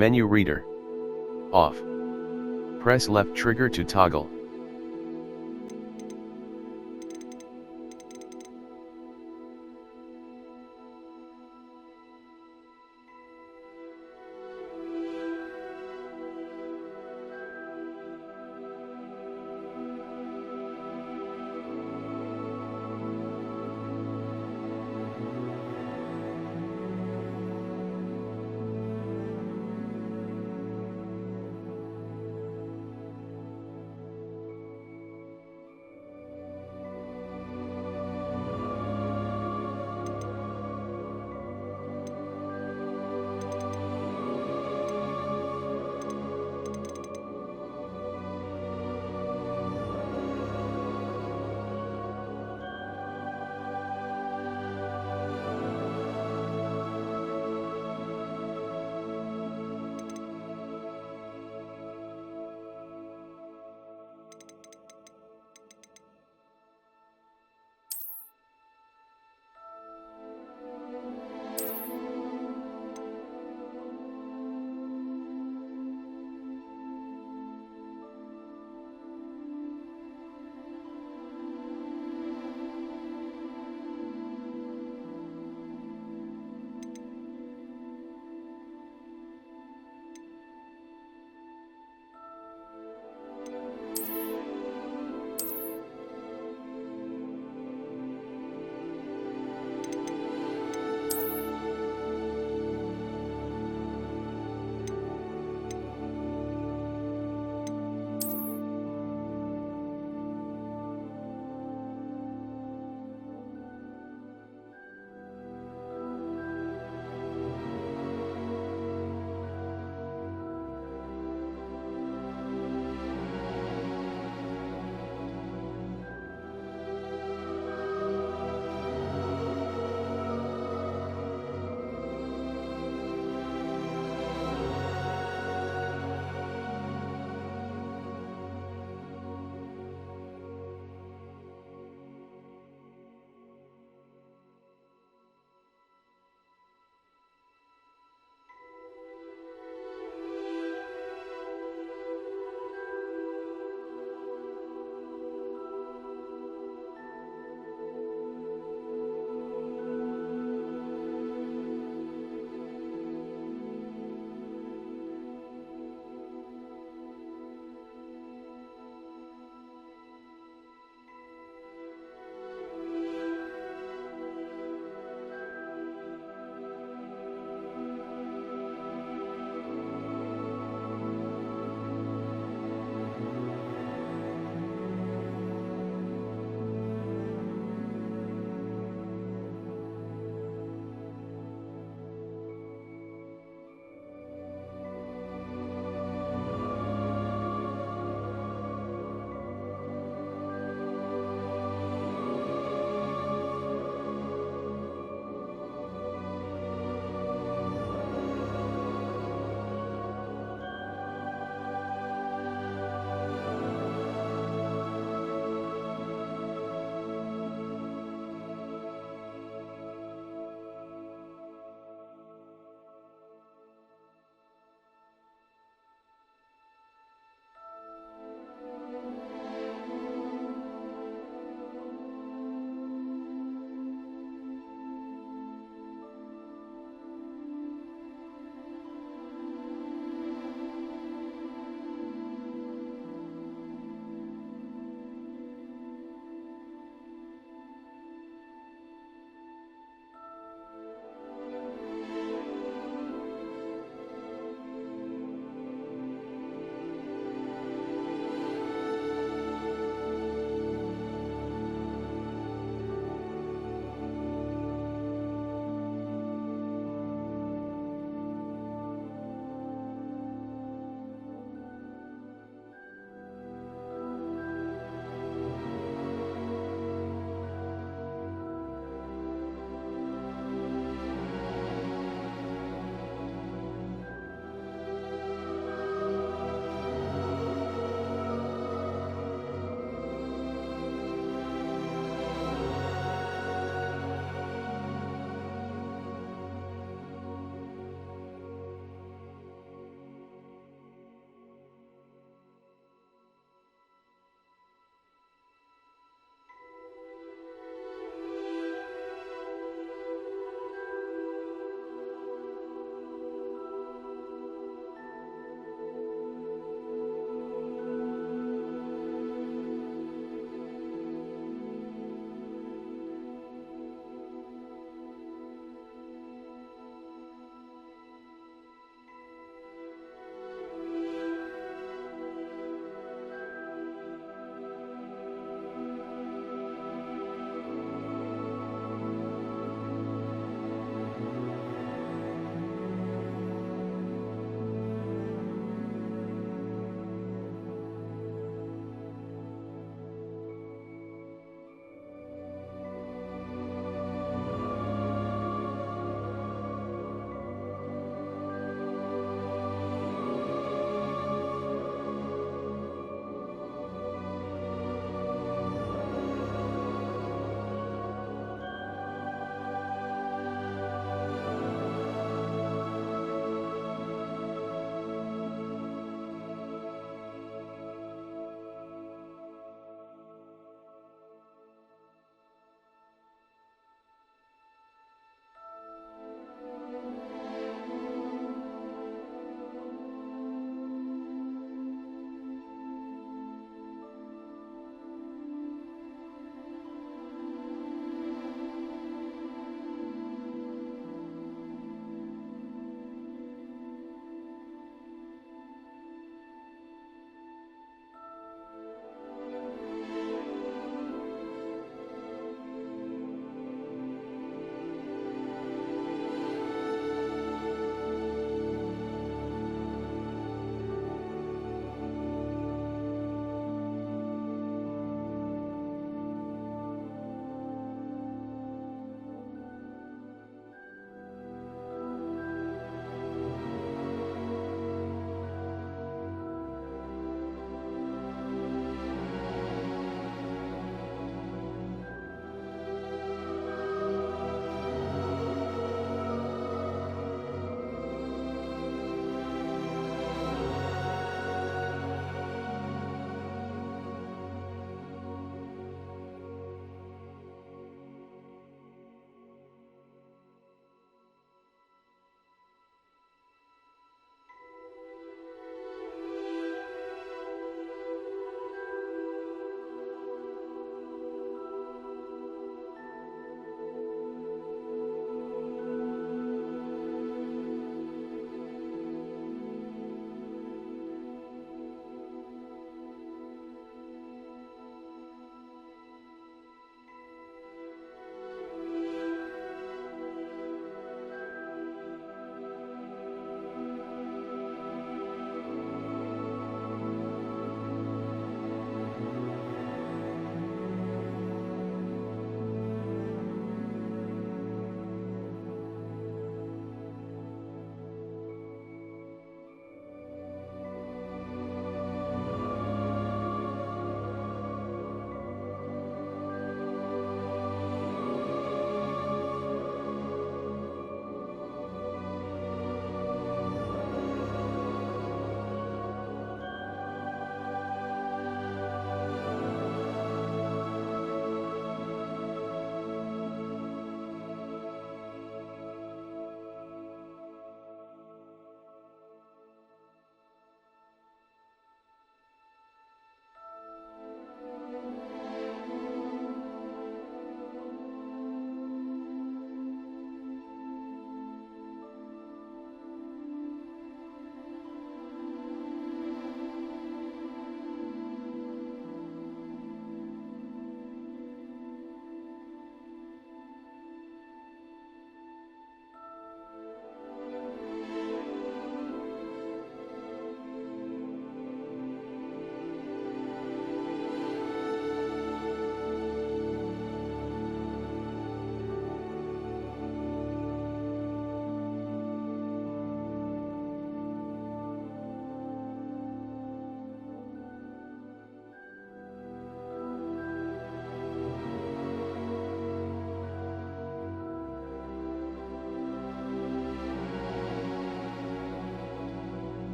Menu reader. Off. Press left trigger to toggle.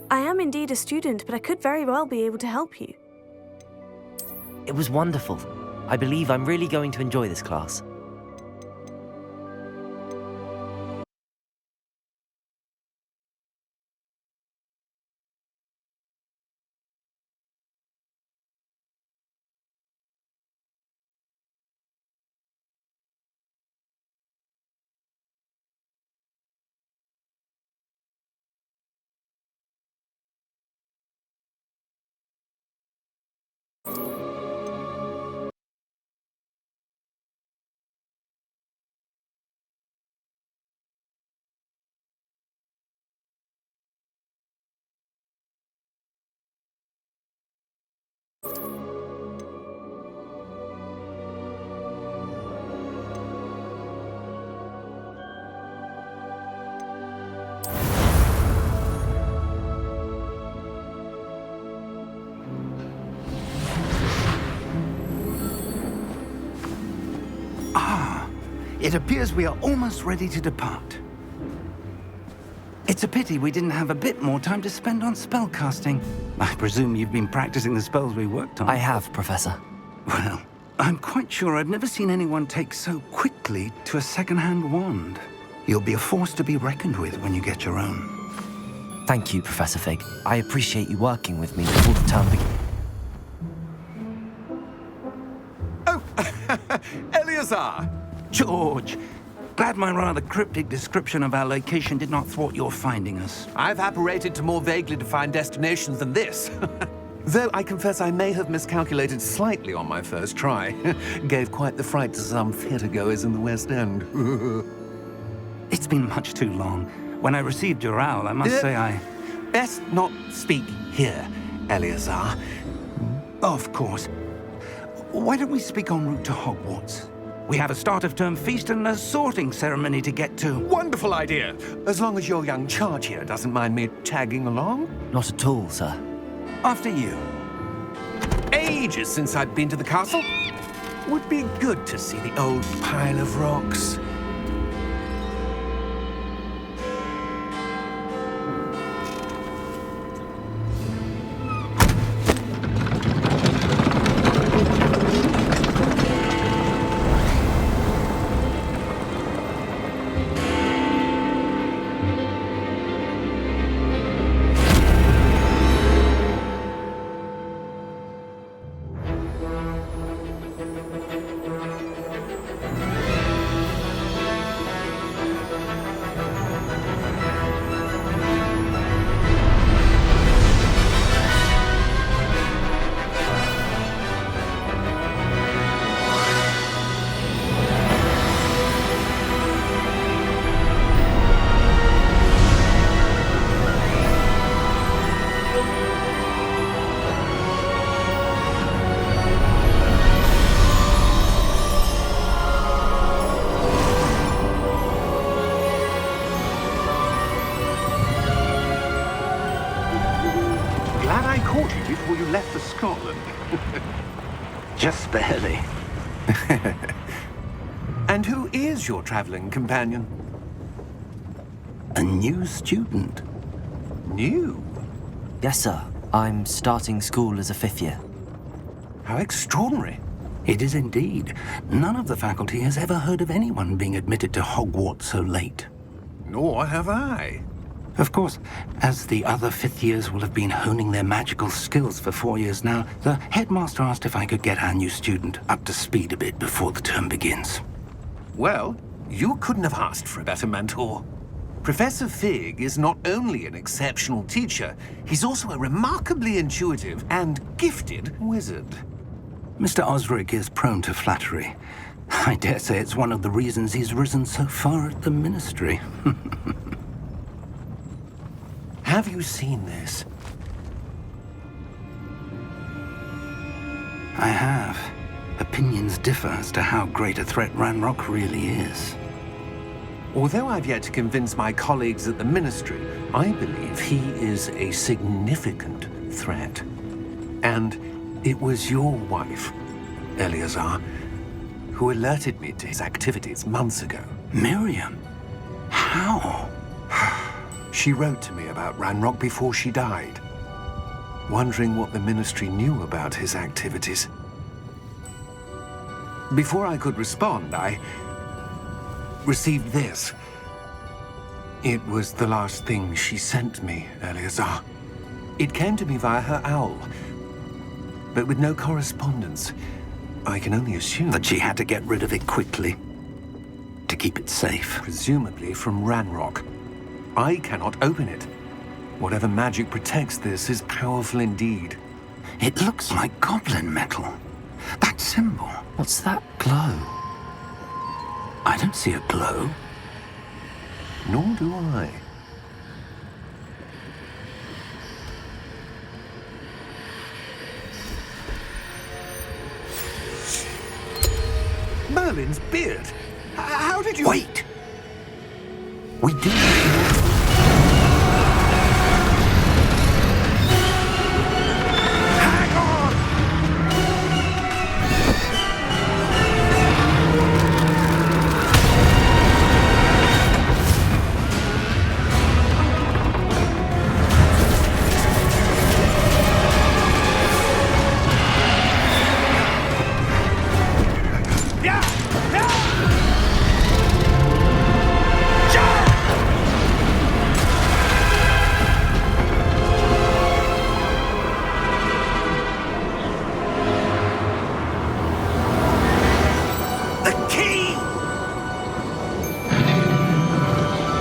I am indeed a student, but I could very well be able to help you. It was wonderful. I believe I'm really going to enjoy this class. It appears we are almost ready to depart. It's a pity we didn't have a bit more time to spend on spellcasting. I presume you've been practicing the spells we worked on. I have, Professor. Well, I'm quite sure I've never seen anyone take so quickly to a second-hand wand. You'll be a force to be reckoned with when you get your own. Thank you, Professor Fig. I appreciate you working with me before the term begins. Oh, Eleazar! George! Glad my rather cryptic description of our location did not thwart your finding us. I've apparated to more vaguely defined destinations than this. Though I confess I may have miscalculated slightly on my first try. Gave quite the fright to some theatre-goers in the West End. It's been much too long. When I received your owl, I must say I... Best not speak here, Eleazar. Of course. Why don't we speak en route to Hogwarts? We have a start-of-term feast and a sorting ceremony to get to. Wonderful idea! As long as your young charge here doesn't mind me tagging along. Not at all, sir. After you. Ages since I'd been to the castle. Would be good to see the old pile of rocks. Before you left for Scotland. Just barely. And who is your traveling companion? A new student. New? Yes, sir. I'm starting school as a 5th year. How extraordinary. It is indeed. None of the faculty has ever heard of anyone being admitted to Hogwarts so late. Nor have I. Of course, as the other 5th years will have been honing their magical skills for 4 years now, the headmaster asked if I could get our new student up to speed a bit before the term begins. Well, you couldn't have asked for a better mentor. Professor Fig is not only an exceptional teacher, he's also a remarkably intuitive and gifted wizard. Mr. Osric is prone to flattery. I dare say it's one of the reasons he's risen so far at the ministry. Have you seen this? I have. Opinions differ as to how great a threat Ranrock really is. Although I've yet to convince my colleagues at the Ministry, I believe he is a significant threat. And it was your wife, Eleazar, who alerted me to his activities months ago. Miriam? How? She wrote to me about Ranrock before she died, wondering what the Ministry knew about his activities. Before I could respond, I received this. It was the last thing she sent me, Eleazar. It came to me via her owl, but with no correspondence. I can only assume That she had to get rid of it quickly to keep it safe. presumably from Ranrock. I cannot open it. Whatever magic protects this is powerful indeed. It looks like goblin metal. That symbol. What's that glow? I don't see a glow. Nor do I. Merlin's beard. How did you... Wait! We do. Hang on! Yeah! Yeah! The key!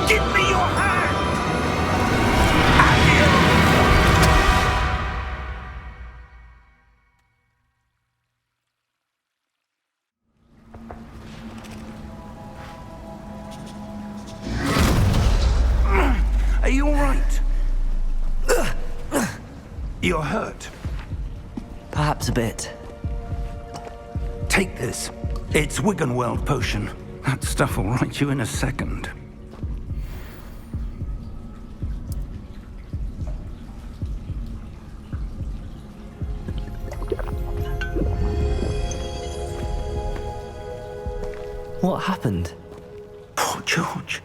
Give me your hand! Are you all right? You're hurt. Perhaps a bit. Take this. It's Wiggenweld potion. That stuff will right you in a second. What happened? Poor George.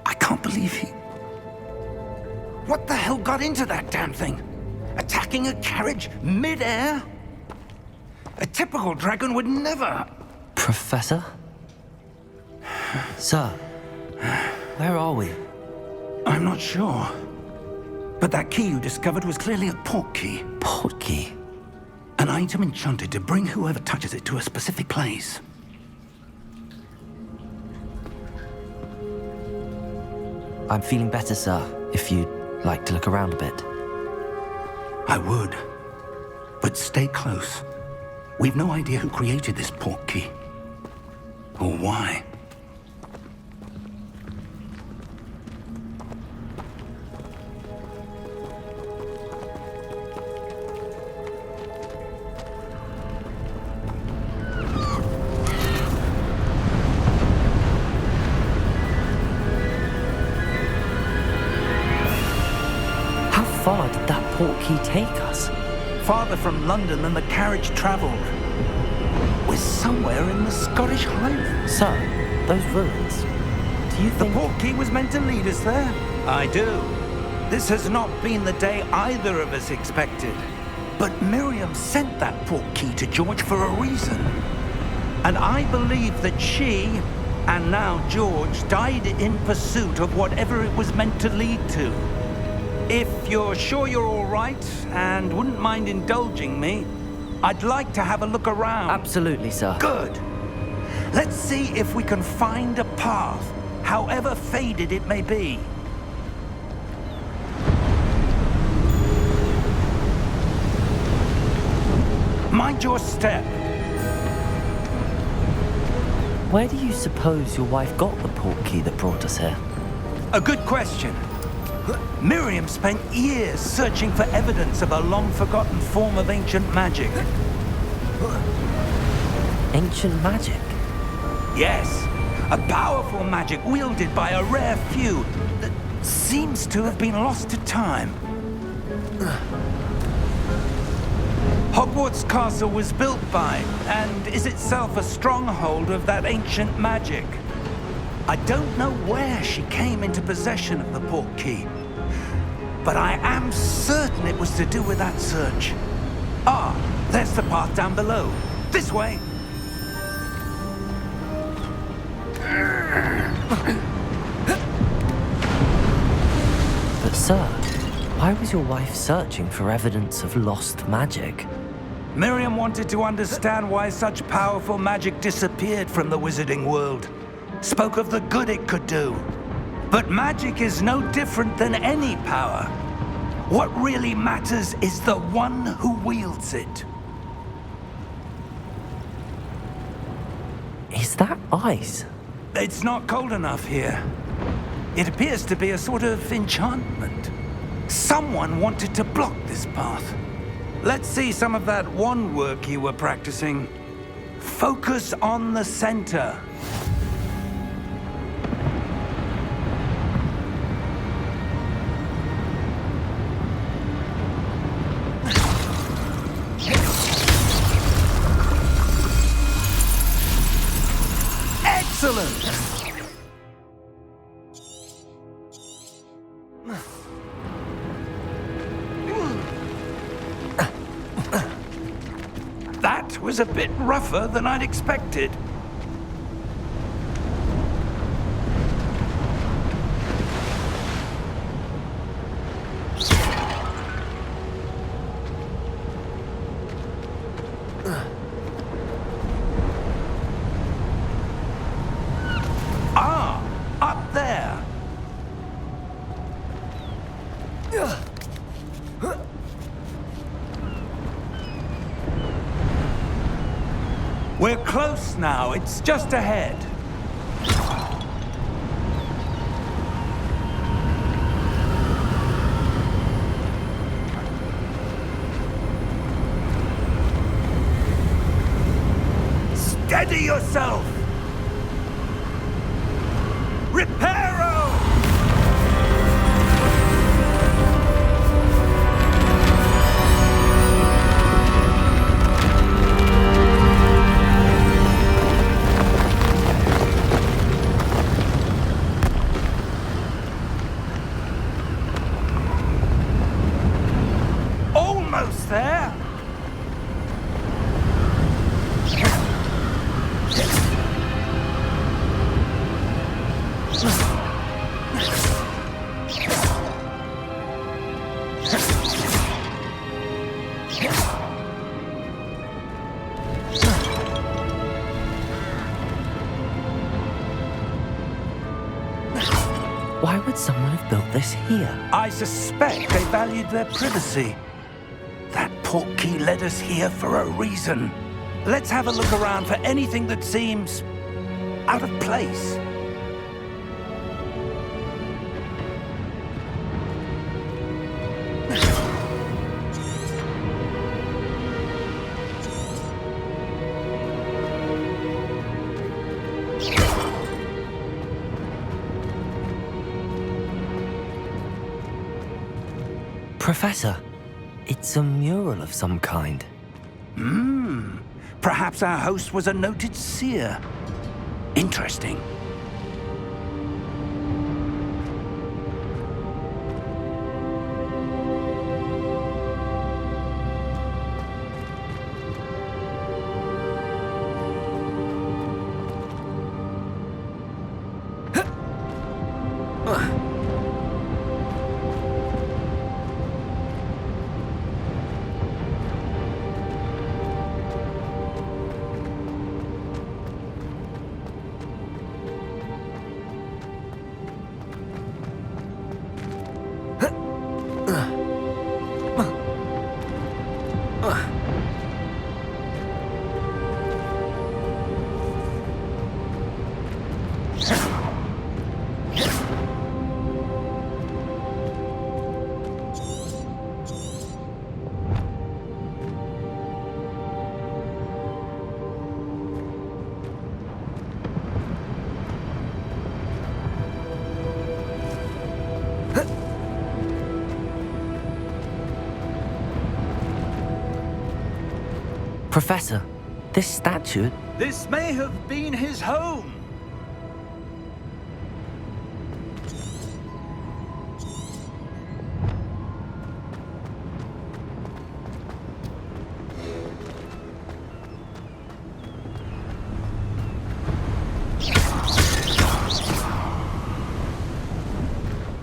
I can't believe he... What the hell got into that damn thing? Attacking a carriage mid-air? A typical dragon would never... Professor? Sir, where are we? I'm not sure. But that key you discovered was clearly a port key. Port key? An item enchanted to bring whoever touches it to a specific place. I'm feeling better, sir, if you'd like to look around a bit. I would. But stay close. We've no idea who created this port key. Or why. How far did that port key take us? Farther from London than the carriage traveled. We're somewhere in the Scottish Highlands. Sir, those ruins. Do you The think... port key was meant to lead us there. I do. This has not been the day either of us expected. But Miriam sent that port key to George for a reason. And I believe that she, and now George, died in pursuit of whatever it was meant to lead to. If you're sure you're all right and wouldn't mind indulging me, I'd like to have a look around. Absolutely, sir. Good. Let's see if we can find a path, however faded it may be. Mind your step. Where do you suppose your wife got the port key that brought us here? A good question. Miriam spent years searching for evidence of a long-forgotten form of ancient magic. Ancient magic? Yes, a powerful magic wielded by a rare few that seems to have been lost to time. Hogwarts Castle was built by, and is itself a stronghold of that ancient magic. I don't know where she came into possession of the portkey, but I am certain it was to do with that search. Ah, there's the path down below. This way. But sir, why was your wife searching for evidence of lost magic? Miriam wanted to understand why such powerful magic disappeared from the wizarding world. Spoke of the good it could do. But magic is no different than any power. What really matters is the one who wields it. Is that ice? It's not cold enough here. It appears to be a sort of enchantment. Someone wanted to block this path. Let's see some of that wand work you were practicing. Focus on the center. Excellent! That was a bit rougher than I'd expected. Ah, up there. We're close now. It's just ahead. Steady yourself! Reparo! Almost there! Why would someone have built this here? I suspect they valued their privacy. That portkey led us here for a reason. Let's have a look around for anything that seems out of place. Professor, it's a mural of some kind. Perhaps our host was a noted seer. Interesting. Professor, this statue... This may have been his home.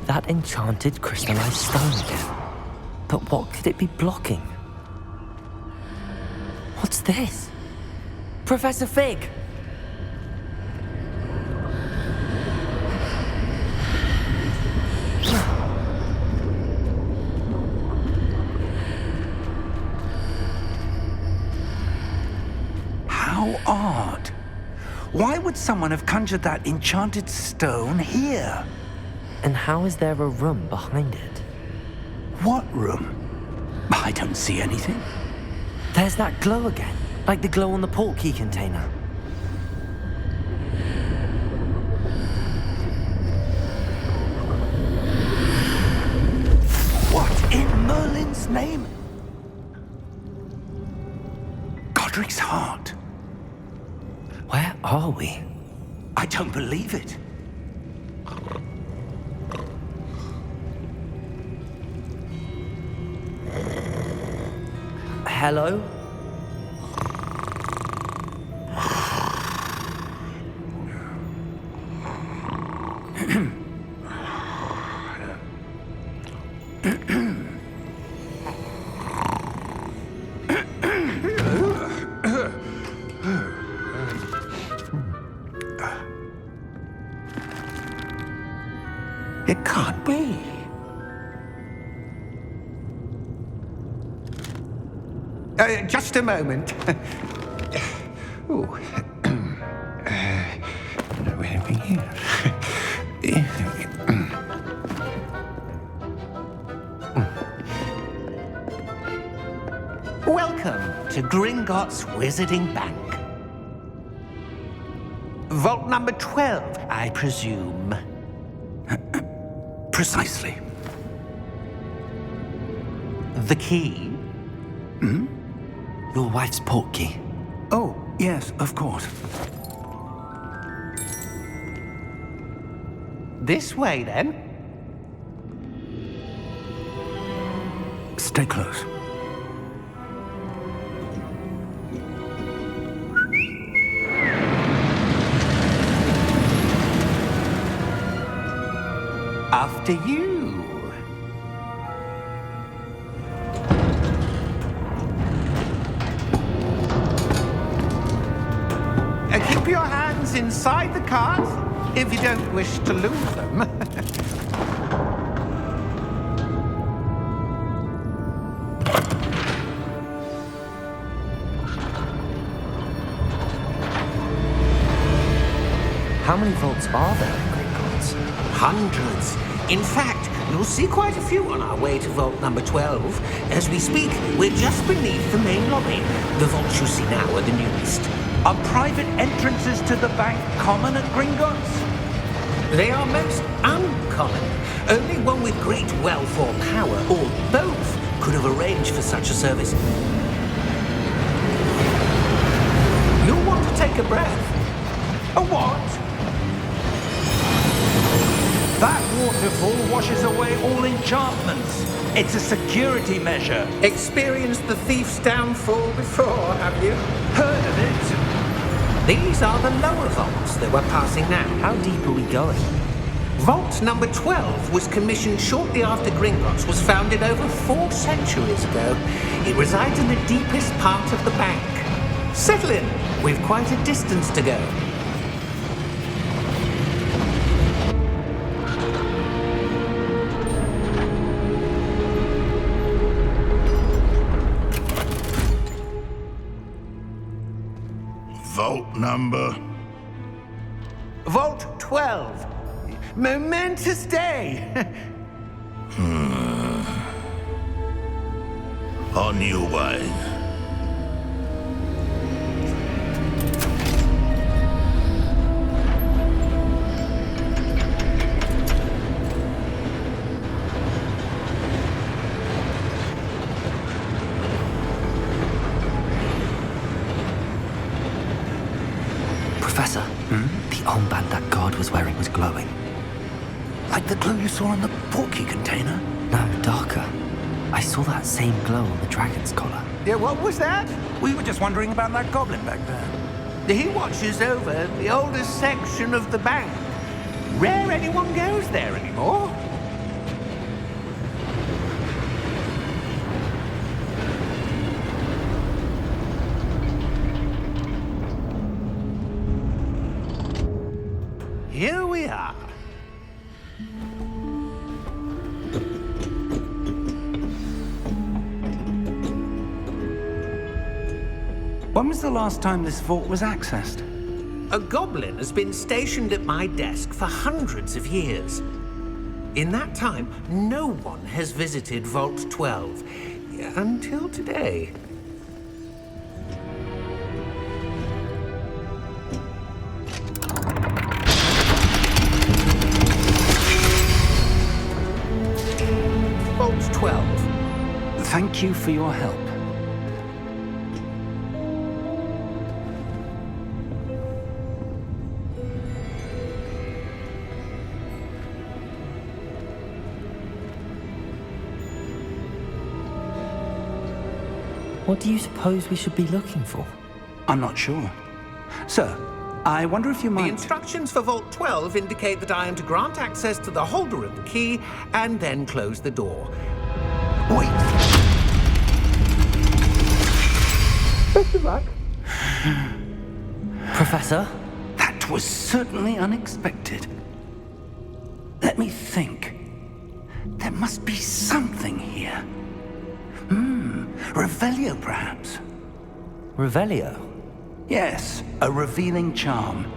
That enchanted crystallized stone again. But what could it be blocking? What's this? Professor Fig! How odd. Why would someone have conjured that enchanted stone here? And how is there a room behind it? What room? I don't see anything. There's that glow again, like the glow on the portkey container. What in Merlin's name? Godric's heart. Where are we? I don't believe it. Hello? It can't be. Just a moment. Ooh. Where are we here? Welcome to Gringotts Wizarding Bank. Vault number 12, I presume. Precisely. The key? Your wife's portkey. Oh, yes, of course. This way, then. Stay close. After you. Keep your hands inside the cart if you don't wish to lose them. How many vaults are there in Gringotts? Hundreds. In fact, you'll see quite a few on our way to vault number 12. As we speak, we're just beneath the main lobby. The vaults you see now are the newest. Are private entrances to the bank common at Gringotts? They are most uncommon. Only one with great wealth or power, or both, could have arranged for such a service. You'll want to take a breath. A what? That waterfall washes away all enchantments. It's a security measure. Experienced the thief's downfall before, have you? Heard of it? These are the lower vaults that we're passing now. How deep are we going? Vault number 12 was commissioned shortly after Gringotts was founded over 4 centuries ago. It resides in the deepest part of the bank. Settle in. We've quite a distance to go. Vault number? Vault 12. Momentous day. On your way. Professor, the armband that guard was wearing was glowing. Like the glow you saw on the portkey container? No, darker. I saw that same glow on the dragon's collar. Yeah, what was that? We were just wondering about that goblin back there. He watches over the oldest section of the bank. Rare anyone goes there anymore. we are. When was the last time this vault was accessed? A goblin has been stationed at my desk for hundreds of years. In that time, no one has visited Vault 12. Until today. Vault 12. Thank you for your help. What do you suppose we should be looking for? I'm not sure. Sir, I wonder if you The might... instructions for Vault 12 indicate that I am to grant access to the holder of the key and then close the door. Wait! Best of luck. Professor? That was certainly unexpected. Let me think. There must be something here. Revelio, perhaps? Revelio? Yes, a revealing charm.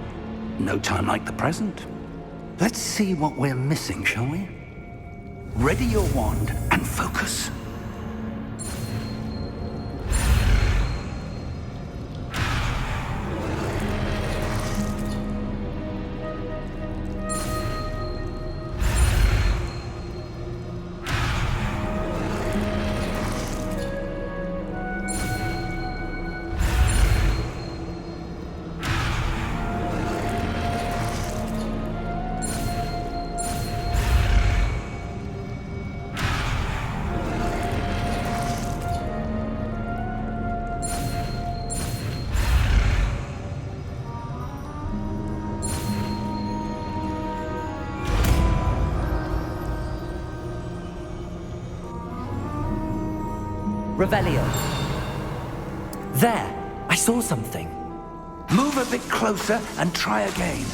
No time like the present. Let's see what we're missing, shall we? Ready your wand and focus. Revelio. There! I saw something. Move a bit closer and try again.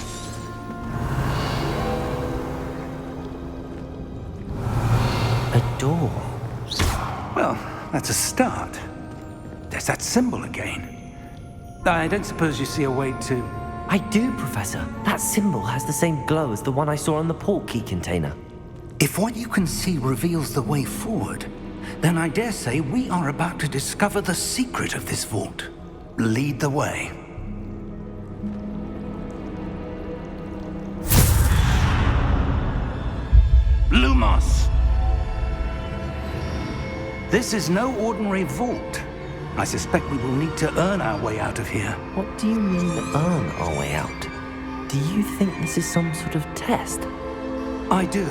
A door. Well, that's a start. There's that symbol again. I don't suppose you see a way to... I do, Professor. That symbol has the same glow as the one I saw on the port key container. If what you can see reveals the way forward, then I dare say we are about to discover the secret of this vault. Lead the way. Lumos! This is no ordinary vault. I suspect we will need to earn our way out of here. What do you mean, earn our way out? Do you think this is some sort of test? I do.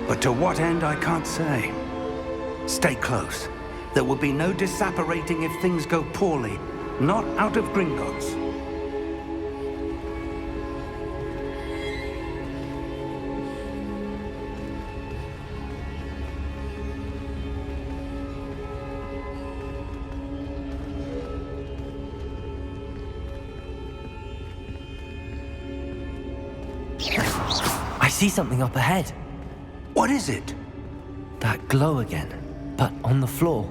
But to what end, I can't say. Stay close. There will be no disapparating if things go poorly. Not out of Gringotts. I see something up ahead. What is it? That glow again, but on the floor.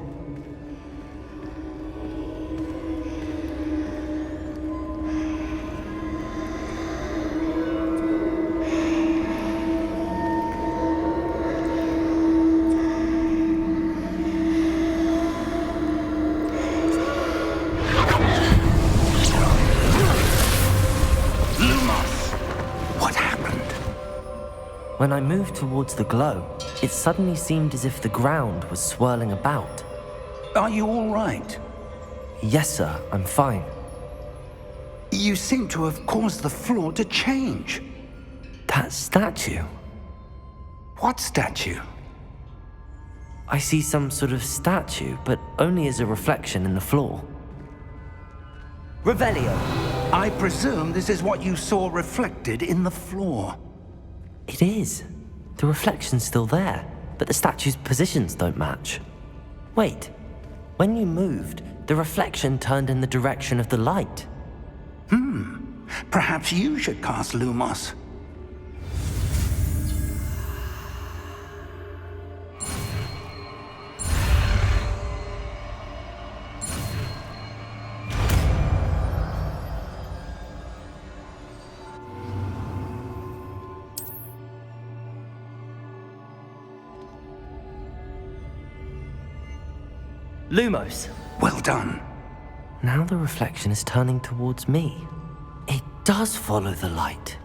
When I moved towards the glow, it suddenly seemed as if the ground was swirling about. Are you all right? Yes, sir, I'm fine. You seem to have caused the floor to change. That statue? What statue? I see some sort of statue, but only as a reflection in the floor. Revelio! I presume this is what you saw reflected in the floor. It is. The reflection's still there, but the statue's positions don't match. Wait, when you moved, the reflection turned in the direction of the light. Perhaps you should cast Lumos. Lumos. Well done. Now the reflection is turning towards me. It does follow the light.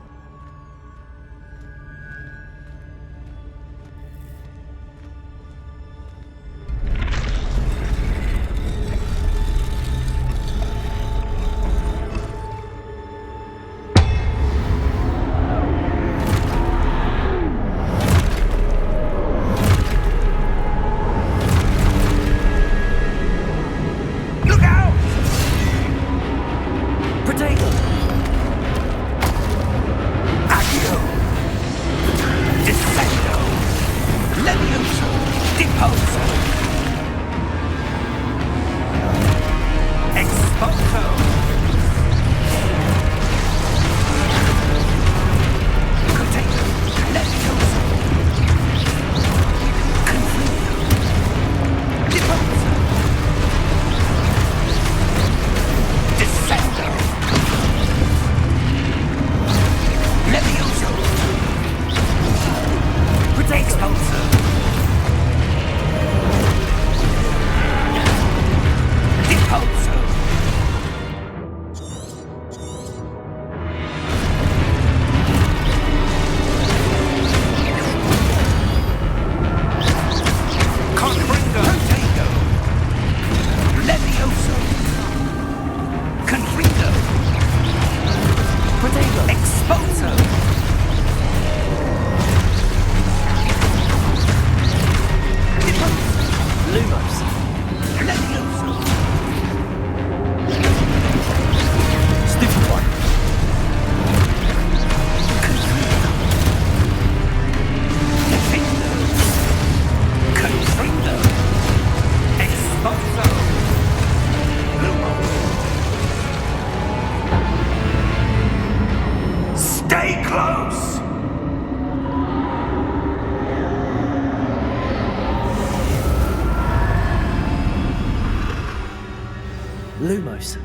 Lumos.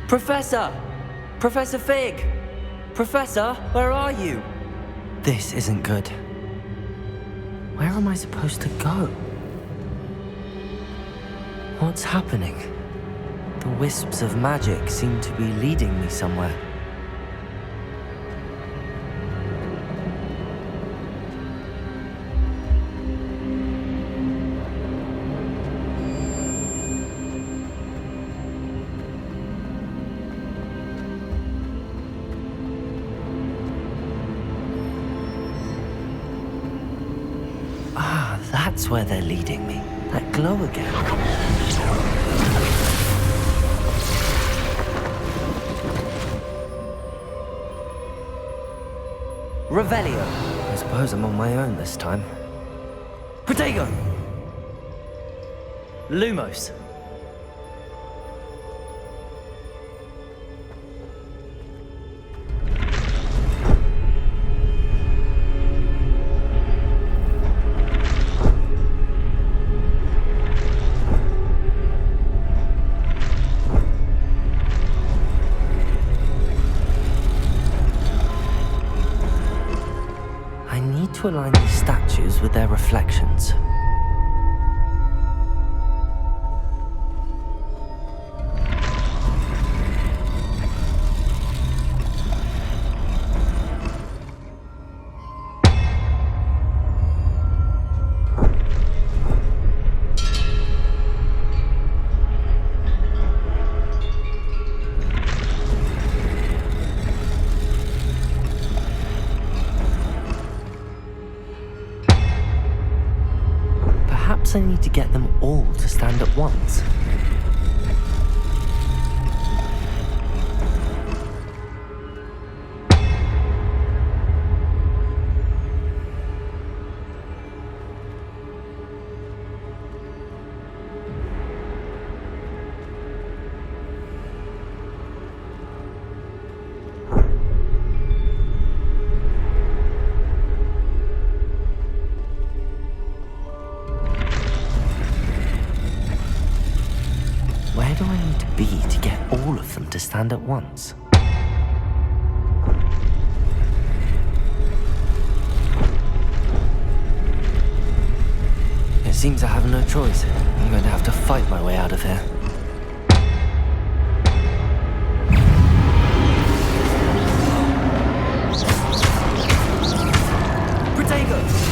Professor! Professor Fig! Professor, where are you? This isn't good. Where am I supposed to go? What's happening? The wisps of magic seem to be leading me somewhere. That's where they're leading me. That glow again. Revelio. I suppose I'm on my own this time. Protego! Lumos. To align these statues with their reflections. Perhaps I need to get them all to stand at once. Where do I need to be to get all of them to stand at once? It seems I have no choice. I'm going to have to fight my way out of here. Protego!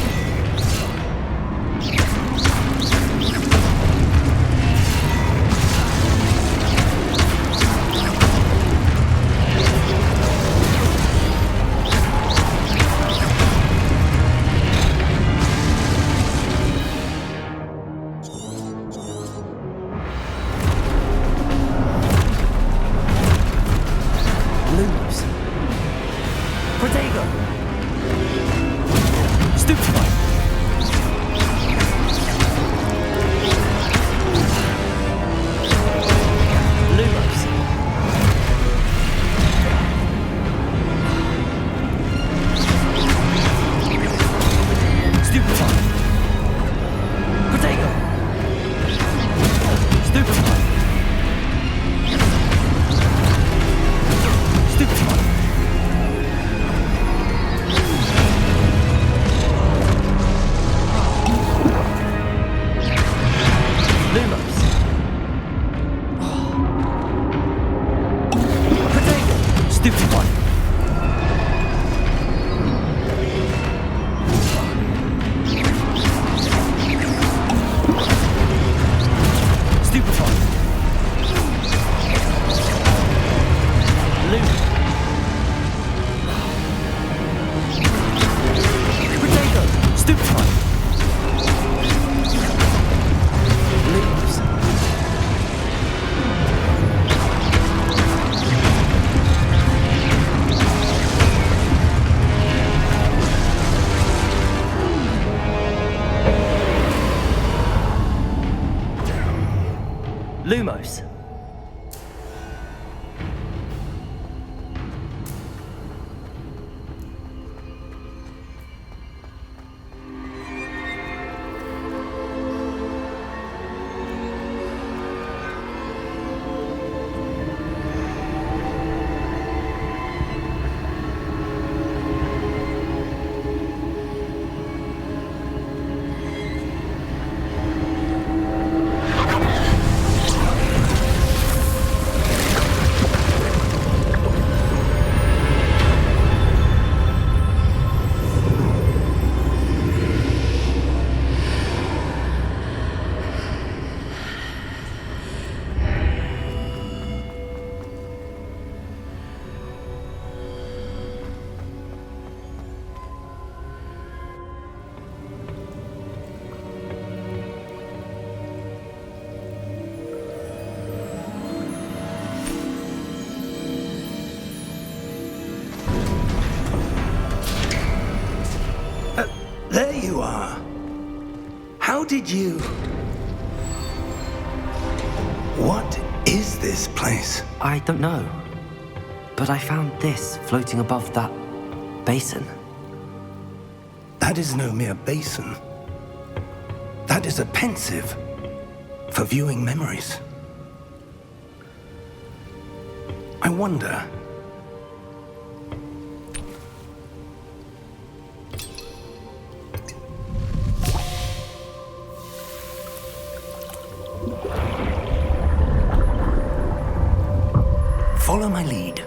Lumos. There you are. How did you... What is this place? I don't know. But I found this floating above that basin. That is no mere basin. That is a pensive for viewing memories. I wonder... Follow my lead.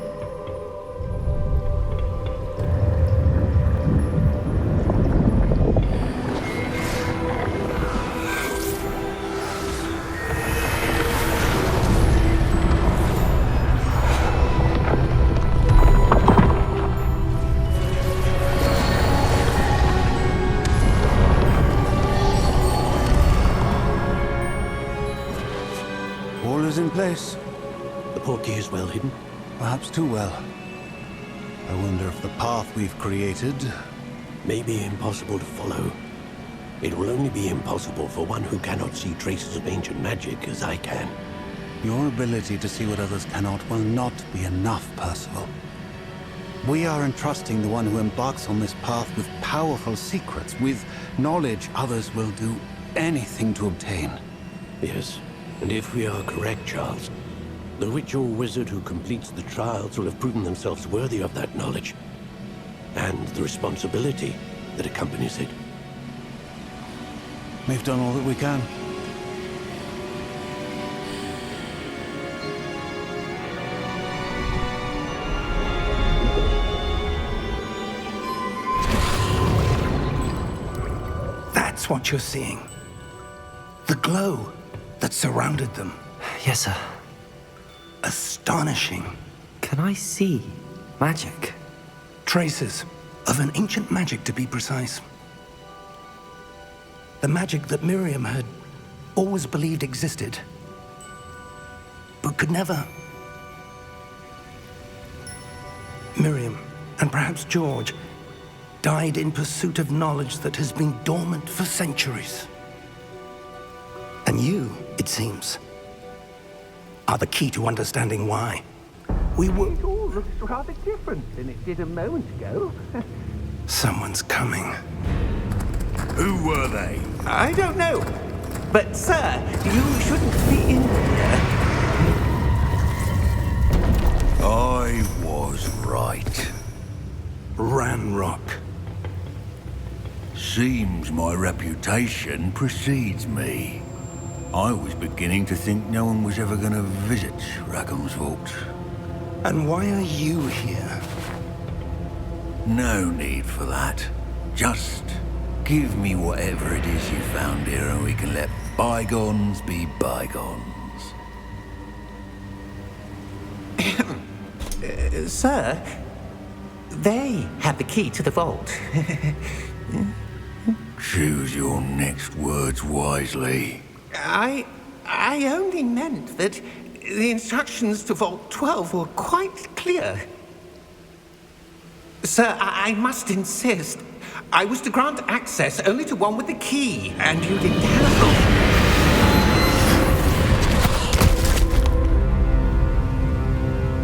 All is in place. The portkey is well hidden. Perhaps too well. I wonder if the path we've created... May be impossible to follow. It will only be impossible for one who cannot see traces of ancient magic as I can. Your ability to see what others cannot will not be enough, Percival. We are entrusting the one who embarks on this path with powerful secrets, with knowledge others will do anything to obtain. Yes, and if we are correct, Charles, the witch or wizard who completes the trials will have proven themselves worthy of that knowledge, and the responsibility that accompanies it. We've done all that we can. That's what you're seeing. The glow that surrounded them. Yes, sir. Astonishing. Can I see magic? Traces of an ancient magic, to be precise. The magic that Miriam had always believed existed, but could never. Miriam, and perhaps George, died in pursuit of knowledge that has been dormant for centuries. And you, it seems, are the key to understanding why. We were... It all looks rather different than it did a moment ago. Someone's coming. Who were they? I don't know. But, sir, you shouldn't be in here. I was right. Ranrock. Seems my reputation precedes me. I was beginning to think no one was ever going to visit Rackham's vault. And why are you here? No need for that. Just give me whatever it is you found here and we can let bygones be bygones. Sir, they have the key to the vault. Choose your next words wisely. I only meant that the instructions to Vault 12 were quite clear. Sir, I must insist. I was to grant access only to one with the key, and you didn't have.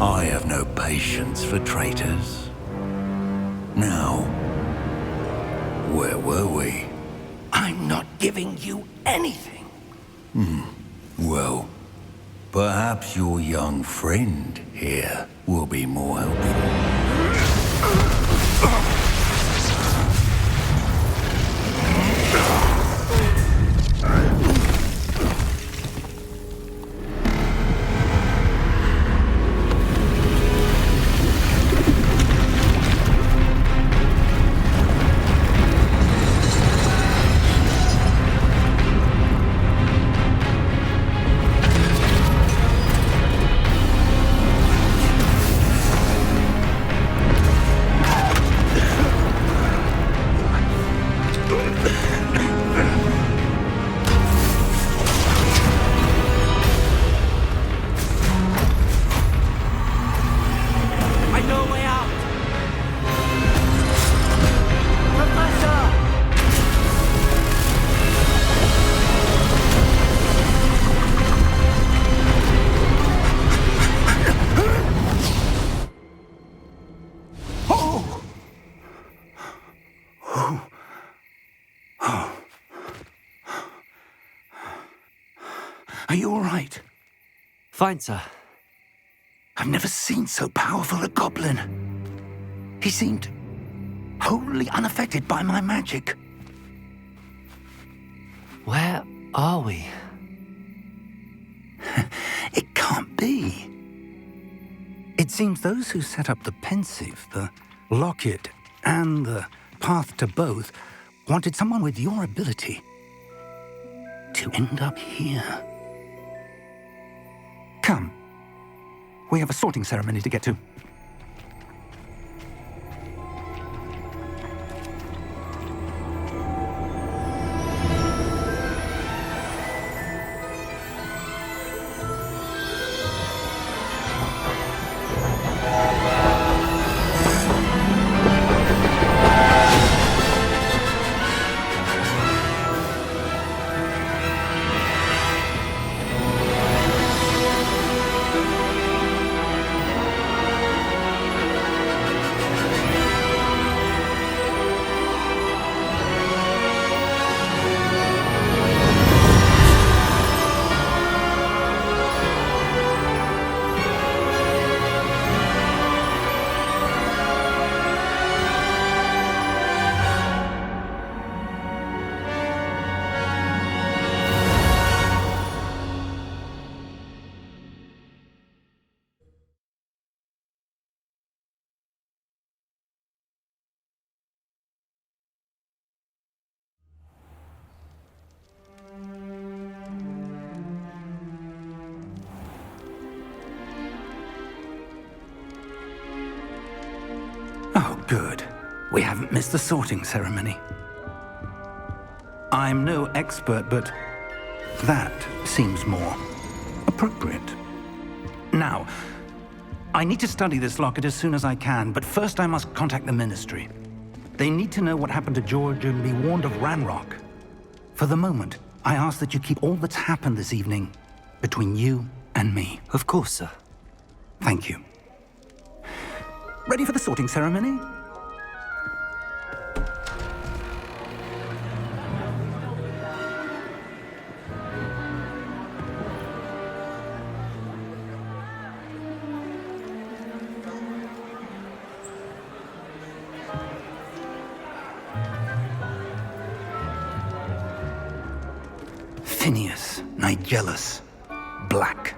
I have no patience for traitors. Now, where were we? I'm not giving you anything. Well, perhaps your young friend here will be more helpful. Are you all right? Fine, sir. I've never seen so powerful a goblin. He seemed wholly unaffected by my magic. Where are we? It can't be. It seems those who set up the pensive, the locket, and the path to both wanted someone with your ability to end up here. Come. We have a sorting ceremony to get to. Good. We haven't missed the sorting ceremony. I'm no expert, but that seems more appropriate. Now, I need to study this locket as soon as I can, but first I must contact the Ministry. They need to know what happened to George and be warned of Ranrock. For the moment, I ask that you keep all that's happened this evening between you and me. Of course, sir. Thank you. Ready for the sorting ceremony? Phineas, Nigellus, Black.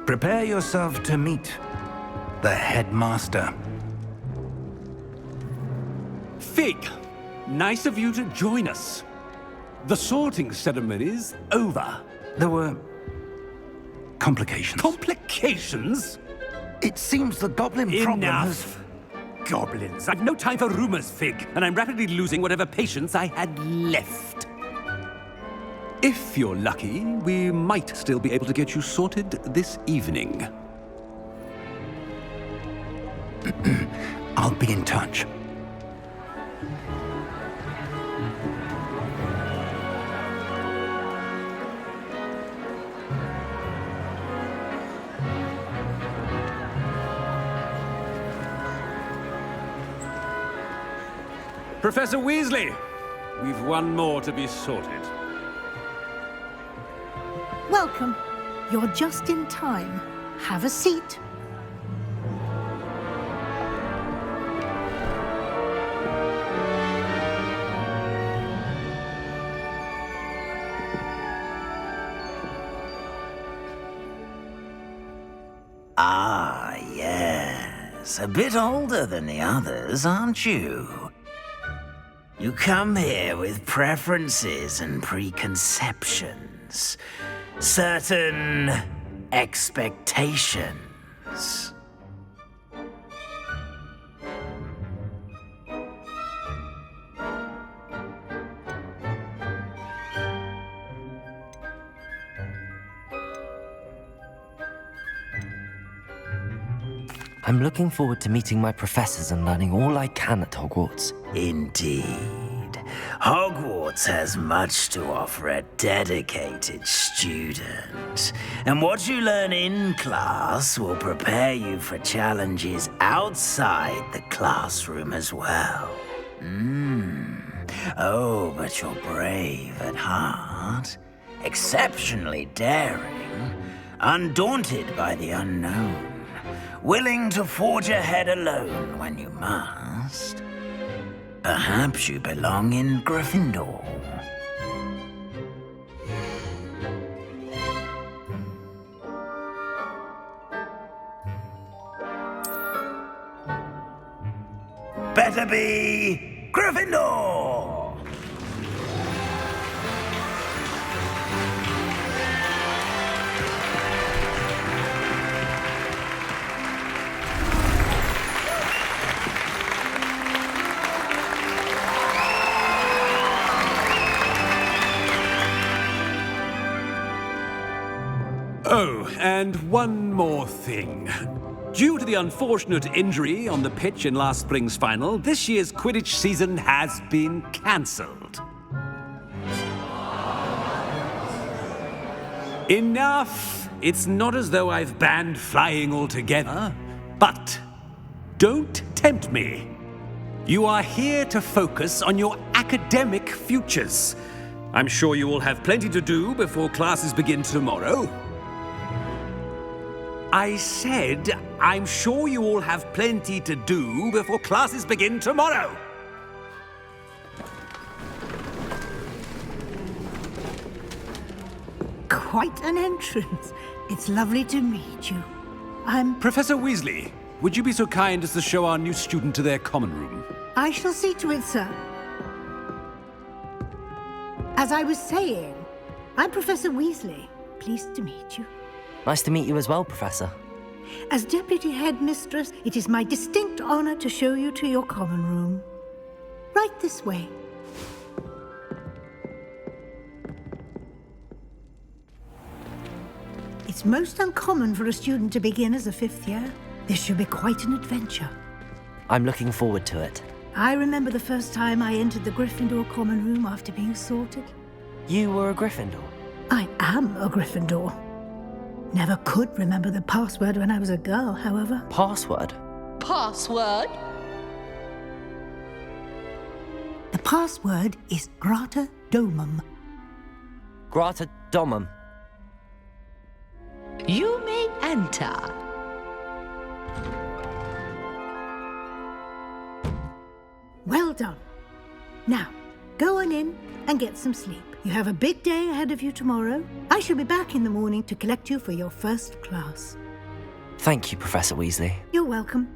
Prepare yourself to meet the headmaster. Fig, nice of you to join us. The sorting ceremony's over. There were complications. Complications? It seems the goblin problem has... Enough! Goblins. I've no time for rumors, Fig, and I'm rapidly losing whatever patience I had left. If you're lucky, we might still be able to get you sorted this evening. I'll be in touch. Professor Weasley, we've one more to be sorted. Welcome. You're just in time. Have a seat. Ah, yes. A bit older than the others, aren't you? You come here with preferences and preconceptions. Certain expectations. I'm looking forward to meeting my professors and learning all I can at Hogwarts. Indeed. Hogwarts has much to offer a dedicated student. And what you learn in class will prepare you for challenges outside the classroom as well. Oh, but you're brave at heart, exceptionally daring, undaunted by the unknown, willing to forge ahead alone when you must. Perhaps you belong in Gryffindor. Better be Gryffindor! Oh, and one more thing. Due to the unfortunate injury on the pitch in last spring's final, this year's Quidditch season has been cancelled. Enough! It's not as though I've banned flying altogether, but don't tempt me. You are here to focus on your academic futures. I'm sure you will have plenty to do before classes begin tomorrow. I said, I'm sure you all have plenty to do before classes begin tomorrow. Quite an entrance. It's lovely to meet you. Professor Weasley, would you be so kind as to show our new student to their common room? I shall see to it, sir. As I was saying, I'm Professor Weasley. Pleased to meet you. Nice to meet you as well, Professor. As Deputy Headmistress, it is my distinct honor to show you to your common room. Right this way. It's most uncommon for a student to begin as a 5th year. This should be quite an adventure. I'm looking forward to it. I remember the first time I entered the Gryffindor common room after being sorted. You were a Gryffindor? I am a Gryffindor. Never could remember the password when I was a girl, however. Password? Password? The password is Grata Domum. Grata Domum. You may enter. Well done. Now, go on in and get some sleep. You have a big day ahead of you tomorrow. I shall be back in the morning to collect you for your first class. Thank you, Professor Weasley. You're welcome.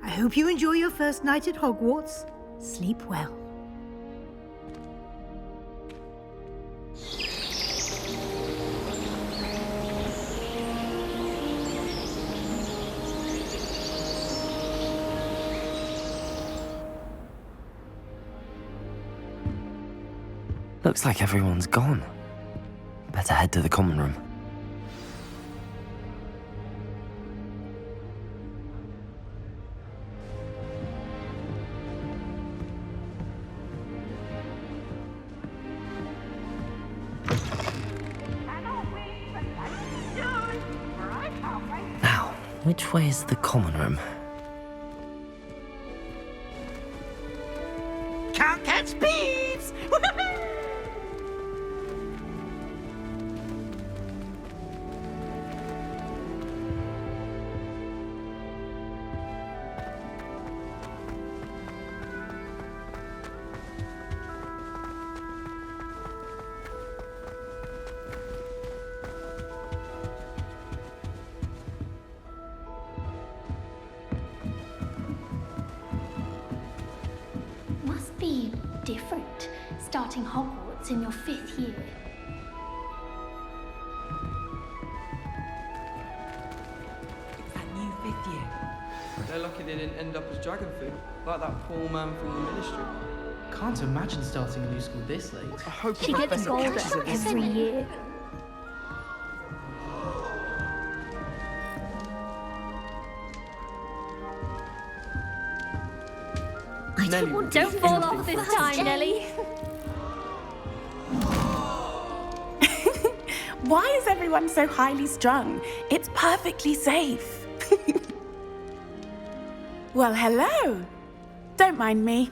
I hope you enjoy your first night at Hogwarts. Sleep well. Looks like everyone's gone. Better head to the common room. Now, which way is the common room? Can't catch bees! Must be different, starting Hogwarts in your 5th year. That new 5th year. They're lucky they didn't end up as dragon food, like that poor man from the ministry. Can't imagine starting a new school this late. I hope She gets older every year. Don't fall off this time, Nellie. Why is everyone so highly strung? It's perfectly safe. Well, hello. Don't mind me.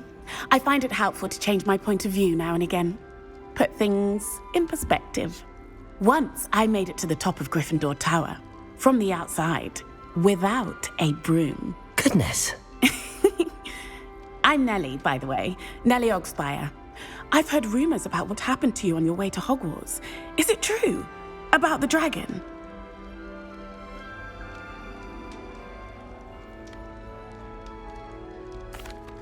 I find it helpful to change my point of view now and again. Put things in perspective. Once I made it to the top of Gryffindor Tower, from the outside, without a broom. Goodness. I'm Nellie, by the way. Nellie Ogspire. I've heard rumors about what happened to you on your way to Hogwarts. Is it true? About the dragon?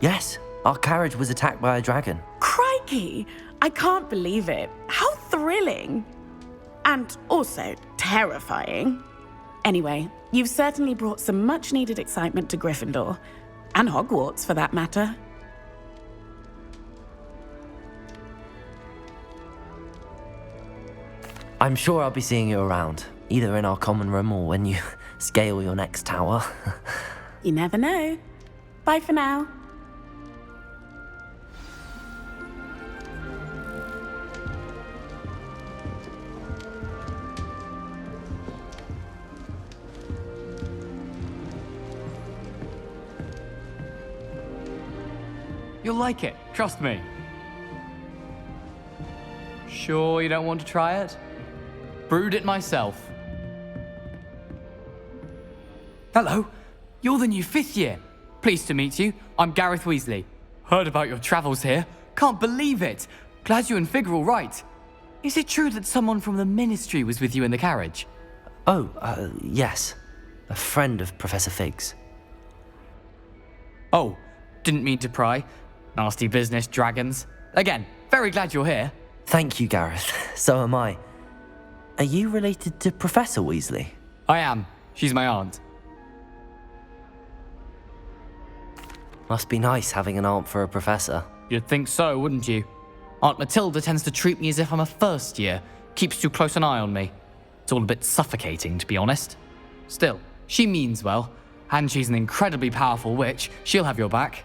Yes, our carriage was attacked by a dragon. Crikey! I can't believe it. How thrilling! And also terrifying. Anyway, you've certainly brought some much-needed excitement to Gryffindor. And Hogwarts, for that matter. I'm sure I'll be seeing you around, either in our common room or when you scale your next tower. You never know. Bye for now. You'll like it, trust me. Sure you don't want to try it? Brewed it myself. Hello, you're the new 5th year. Pleased to meet you. I'm Gareth Weasley. Heard about your travels here. Can't believe it. Glad you and Fig are all right. Is it true that someone from the Ministry was with you in the carriage? Oh, yes. A friend of Professor Fig's. Oh, didn't mean to pry. Nasty business, dragons. Again, very glad you're here. Thank you, Gareth. So am I. Are you related to Professor Weasley? I am. She's my aunt. Must be nice having an aunt for a professor. You'd think so, wouldn't you? Aunt Matilda tends to treat me as if I'm a first year, keeps too close an eye on me. It's all a bit suffocating, to be honest. Still, she means well, and she's an incredibly powerful witch. She'll have your back.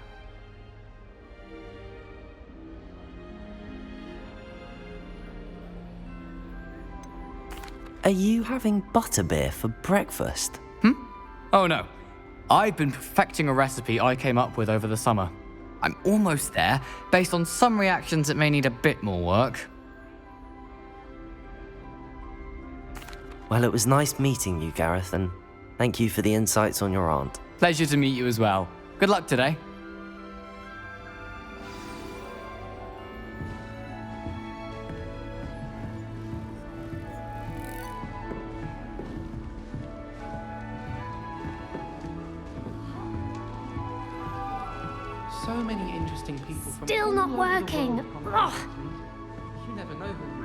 Are you having butterbeer for breakfast? Oh no. I've been perfecting a recipe I came up with over the summer. I'm almost there, based on some reactions that may need a bit more work. Well, it was nice meeting you, Gareth, and thank you for the insights on your aunt. Pleasure to meet you as well. Good luck today. So many interesting people from Still all not over the working. world come Ugh. You never know who.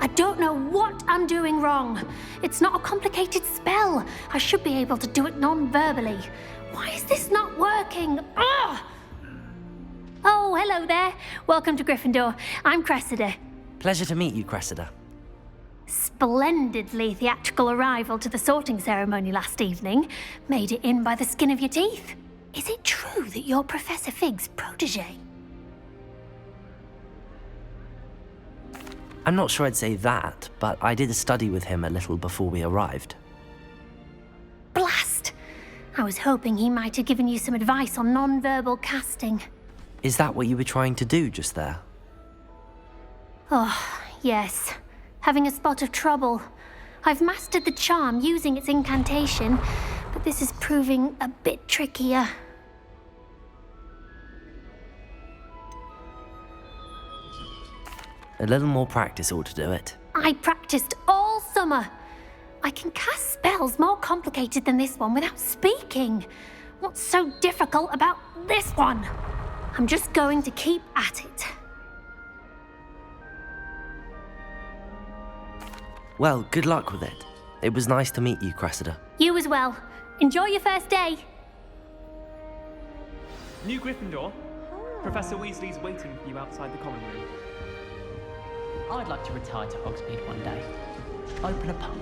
I don't know what I'm doing wrong. It's not a complicated spell. I should be able to do it non-verbally. Why is this not working? Ugh! Oh, hello there. Welcome to Gryffindor. I'm Cressida. Pleasure to meet you, Cressida. Splendidly theatrical arrival to the sorting ceremony last evening. Made it in by the skin of your teeth. Is it true that you're Professor Fig's protege? I'm not sure I'd say that, but I did study with him a little before we arrived. Blast! I was hoping he might have given you some advice on non-verbal casting. Is that what you were trying to do just there? Oh, yes. Having a spot of trouble. I've mastered the charm using its incantation, but this is proving a bit trickier. A little more practice ought to do it. I practiced all summer. I can cast spells more complicated than this one without speaking. What's so difficult about this one? I'm just going to keep at it. Well, good luck with it. It was nice to meet you, Cressida. You as well. Enjoy your first day. New Gryffindor. Professor Weasley's waiting for you outside the common room. I'd like to retire to Hogsmeade one day. Open a pub.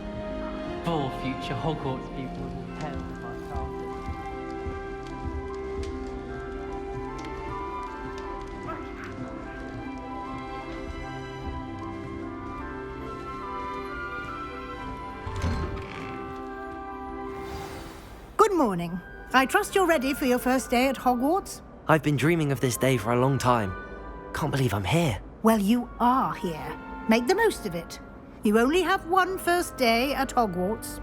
For future Hogwarts pupils with pets like carpets. Good morning. I trust you're ready for your first day at Hogwarts? I've been dreaming of this day for a long time. Can't believe I'm here. Well, you are here. Make the most of it. You only have one first day at Hogwarts.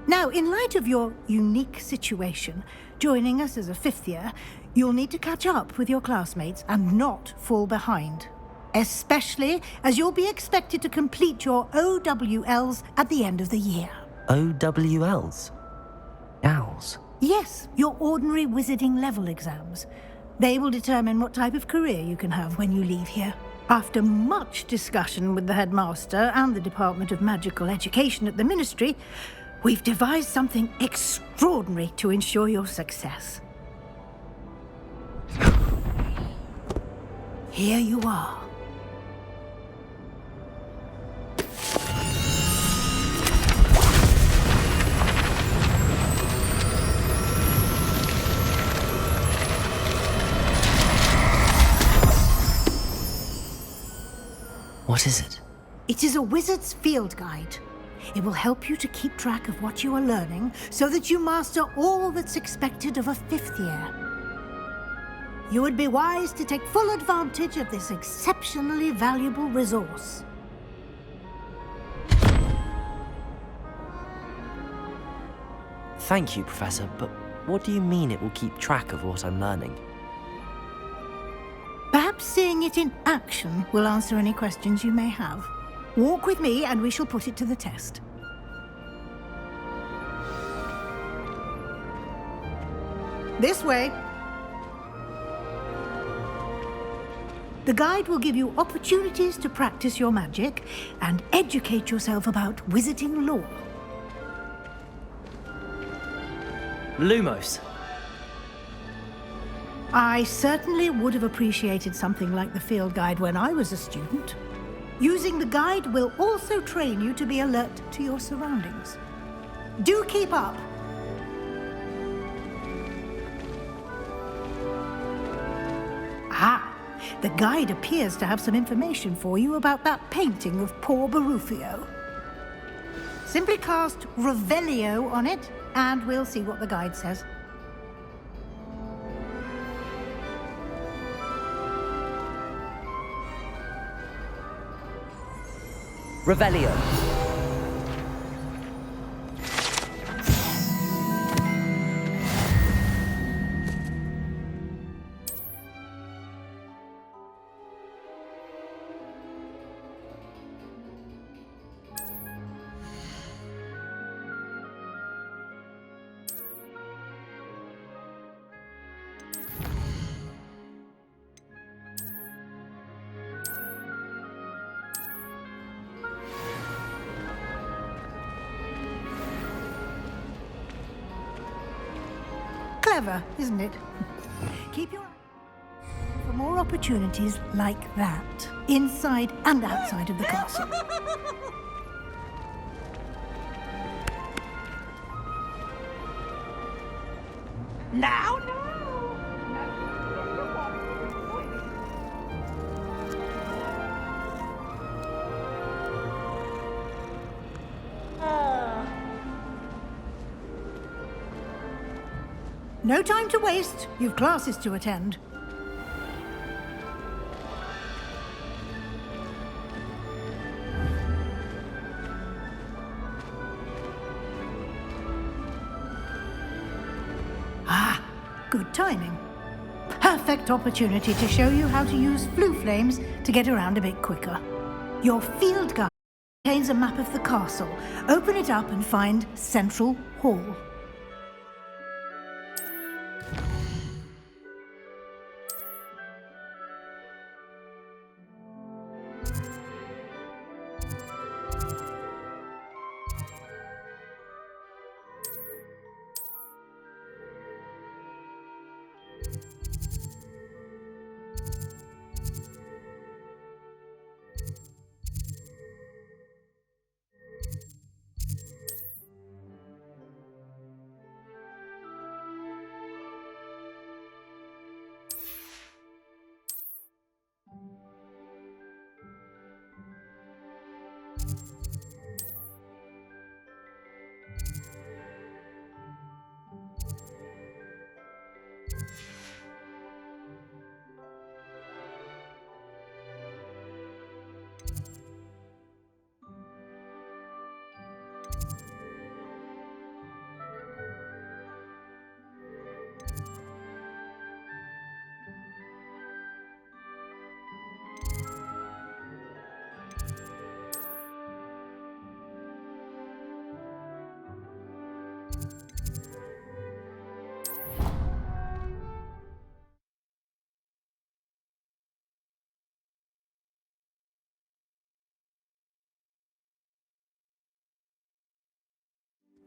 Now, in light of your unique situation, joining us as a fifth year, you'll need to catch up with your classmates and not fall behind. Especially as you'll be expected to complete your OWLs at the end of the year. OWLs? Owls? Yes, your ordinary wizarding level exams. They will determine what type of career you can have when you leave here. After much discussion with the headmaster and the Department of Magical Education at the Ministry, we've devised something extraordinary to ensure your success. Here you are. What is it? It is a wizard's field guide. It will help you to keep track of what you are learning so that you master all that's expected of a fifth year. You would be wise to take full advantage of this exceptionally valuable resource. Thank you, Professor, but what do you mean it will keep track of what I'm learning? Perhaps seeing it in action will answer any questions you may have. Walk with me and we shall put it to the test. This way. The guide will give you opportunities to practice your magic and educate yourself about wizarding lore. Lumos. I certainly would have appreciated something like the field guide when I was a student. Using the guide will also train you to be alert to your surroundings. Do keep up. Ah, the guide appears to have some information for you about that painting of poor Barufio. Simply cast Revelio on it, and we'll see what the guide says. Revelio. Clever, isn't it? Keep your eye for more opportunities like that, inside and outside of the castle. Now, No time to waste. You've classes to attend. Ah, good timing. Perfect opportunity to show you how to use flue flames to get around a bit quicker. Your field guide contains a map of the castle. Open it up and find Central Hall.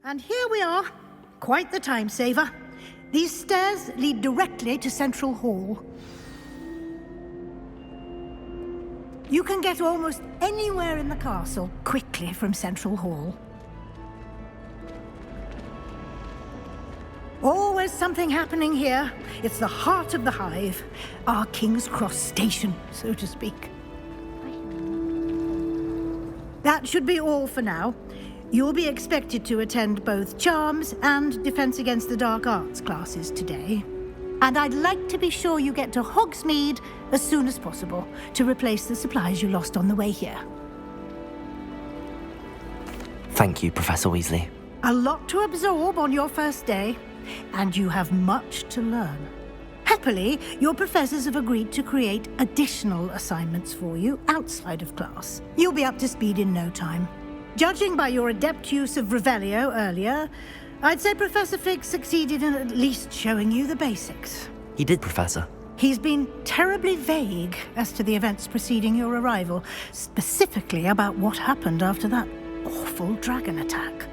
And here we are. Quite the time saver. These stairs lead directly to Central Hall. You can get almost anywhere in the castle quickly from Central Hall. Always something happening here. It's the heart of the hive. Our King's Cross station, so to speak. That should be all for now. You'll be expected to attend both Charms and Defense Against the Dark Arts classes today. And I'd like to be sure you get to Hogsmeade as soon as possible to replace the supplies you lost on the way here. Thank you, Professor Weasley. A lot to absorb on your first day, and you have much to learn. Happily, your professors have agreed to create additional assignments for you outside of class. You'll be up to speed in no time. Judging by your adept use of Revelio earlier, I'd say Professor Fig succeeded in at least showing you the basics. He did, Professor. He's been terribly vague as to the events preceding your arrival, specifically about what happened after that awful dragon attack.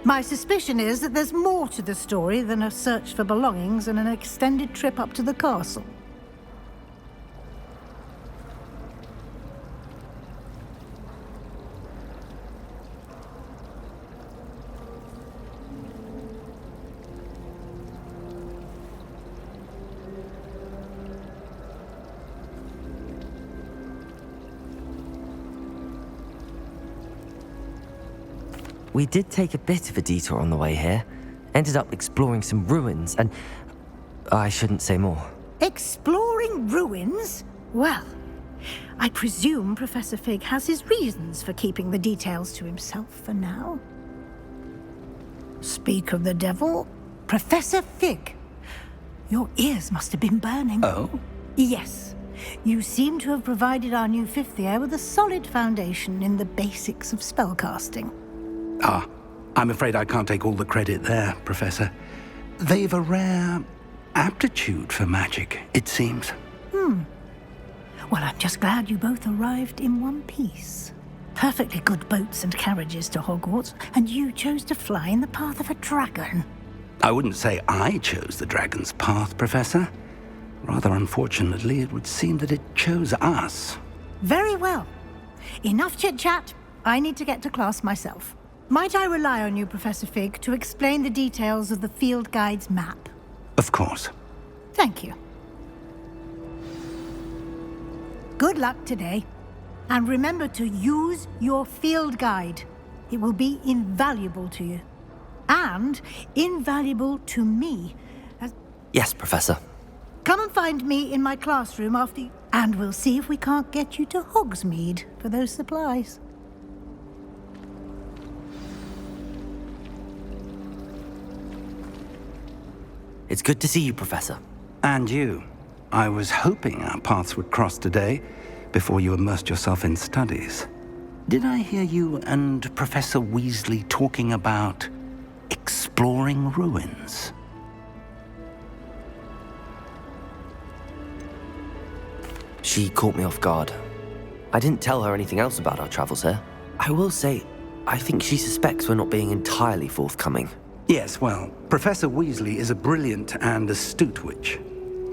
My suspicion is that there's more to the story than a search for belongings and an extended trip up to the castle. We did take a bit of a detour on the way here. Ended up exploring some ruins and... I shouldn't say more. Exploring ruins? Well, I presume Professor Fig has his reasons for keeping the details to himself for now. Speak of the devil, Professor Fig. Your ears must have been burning. Oh? Yes. You seem to have provided our new fifth year with a solid foundation in the basics of spellcasting. Ah, I'm afraid I can't take all the credit there, Professor. They've a rare aptitude for magic, it seems. Well, I'm just glad you both arrived in one piece. Perfectly good boats and carriages to Hogwarts, and you chose to fly in the path of a dragon. I wouldn't say I chose the dragon's path, Professor. Rather unfortunately, it would seem that it chose us. Very well. Enough chit-chat. I need to get to class myself. Might I rely on you, Professor Fig, to explain the details of the field guide's map? Of course. Thank you. Good luck today. And remember to use your field guide. It will be invaluable to you. And invaluable to me. Yes, Professor. Come and find me in my classroom after you... And we'll see if we can't get you to Hogsmeade for those supplies. It's good to see you, Professor. And you. I was hoping our paths would cross today, before you immersed yourself in studies. Did I hear you and Professor Weasley talking about exploring ruins? She caught me off guard. I didn't tell her anything else about our travels here. I will say, I think she suspects we're not being entirely forthcoming. Yes, well, Professor Weasley is a brilliant and astute witch.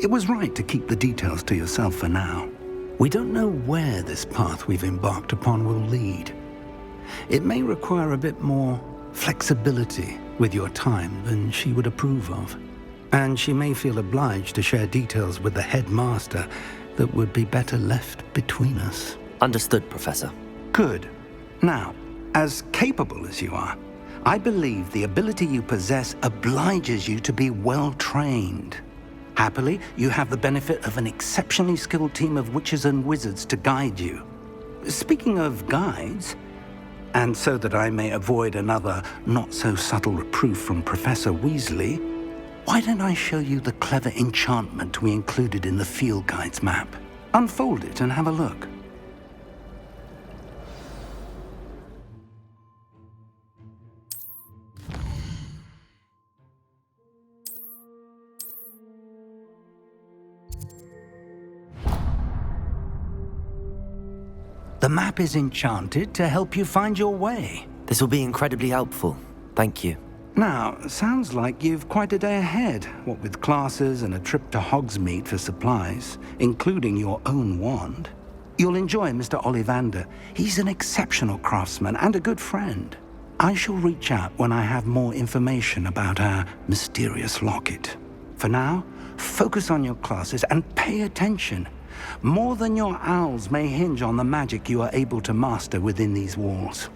It was right to keep the details to yourself for now. We don't know where this path we've embarked upon will lead. It may require a bit more flexibility with your time than she would approve of. And she may feel obliged to share details with the headmaster that would be better left between us. Understood, Professor. Good. Now, as capable as you are, I believe the ability you possess obliges you to be well-trained. Happily, you have the benefit of an exceptionally skilled team of witches and wizards to guide you. Speaking of guides, and so that I may avoid another not-so-subtle reproof from Professor Weasley, why don't I show you the clever enchantment we included in the field guide's map? Unfold it and have a look. The map is enchanted to help you find your way. This will be incredibly helpful. Thank you. Now, sounds like you've quite a day ahead, what with classes and a trip to Hogsmeade for supplies, including your own wand. You'll enjoy Mr. Ollivander. He's an exceptional craftsman and a good friend. I shall reach out when I have more information about our mysterious locket. For now, focus on your classes and pay attention. More than your owls may hinge on the magic you are able to master within these walls.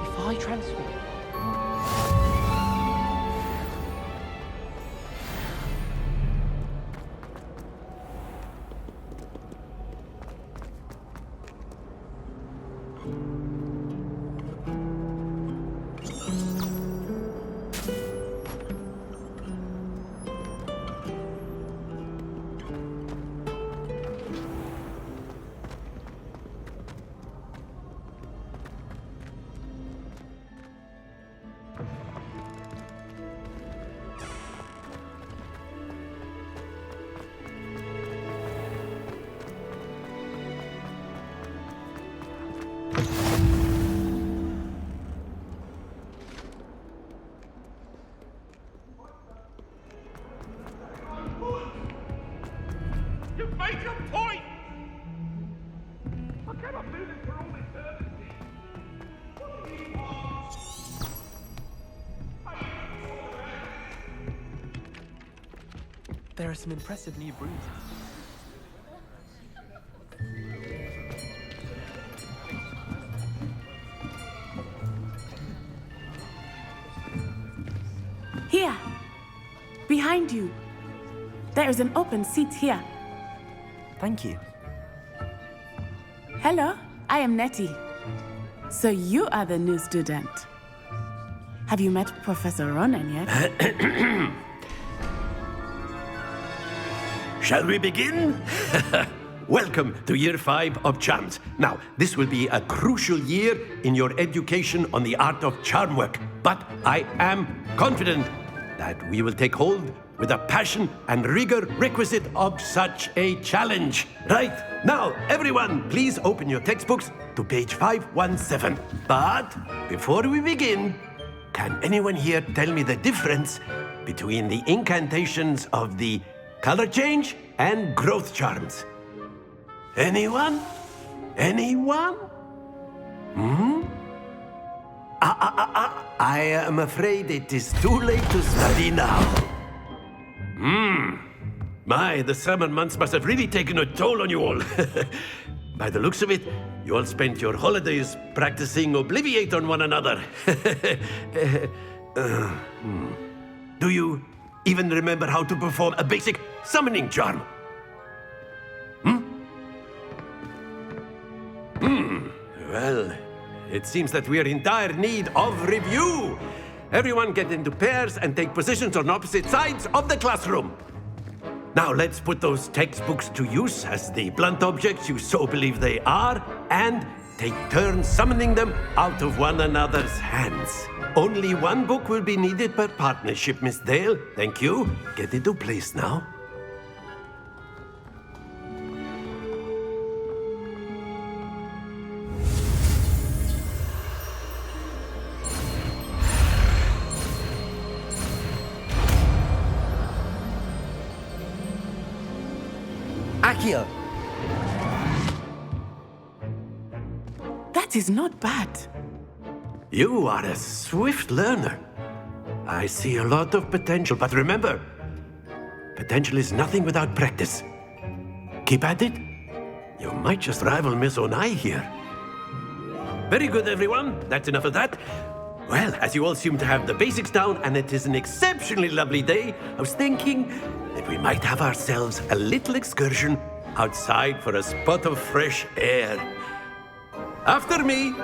If I transform... There are some impressive new bruises. Here! Behind you! There is an open seat here. Thank you. Hello, I am Nettie. So you are the new student. Have you met Professor Ronan yet? Shall we begin? Welcome to Year 5 of Charms. Now, this will be a crucial year in your education on the art of charm work. But I am confident that we will take hold with the passion and rigor requisite of such a challenge. Right, now, everyone, please open your textbooks to page 517. But before we begin, can anyone here tell me the difference between the incantations of the color change and growth charms? Anyone? Anyone? I am afraid it is too late to study now. My, the summer months must have really taken a toll on you all. By the looks of it, you all spent your holidays practicing Obliviate on one another. Do you even remember how to perform a basic summoning charm? Well, it seems that we are in dire need of review. Everyone get into pairs and take positions on opposite sides of the classroom. Now let's put those textbooks to use as the blunt objects you so believe they are, and take turns summoning them out of one another's hands. Only one book will be needed per partnership, Miss Dale. Thank you. Get into place now. Accio! That is not bad. You are a swift learner. I see a lot of potential, but remember, potential is nothing without practice. Keep at it. You might just rival Miss Onai here. Very good, everyone. That's enough of that. Well, as you all seem to have the basics down, and it is an exceptionally lovely day, I was thinking that we might have ourselves a little excursion outside for a spot of fresh air. After me.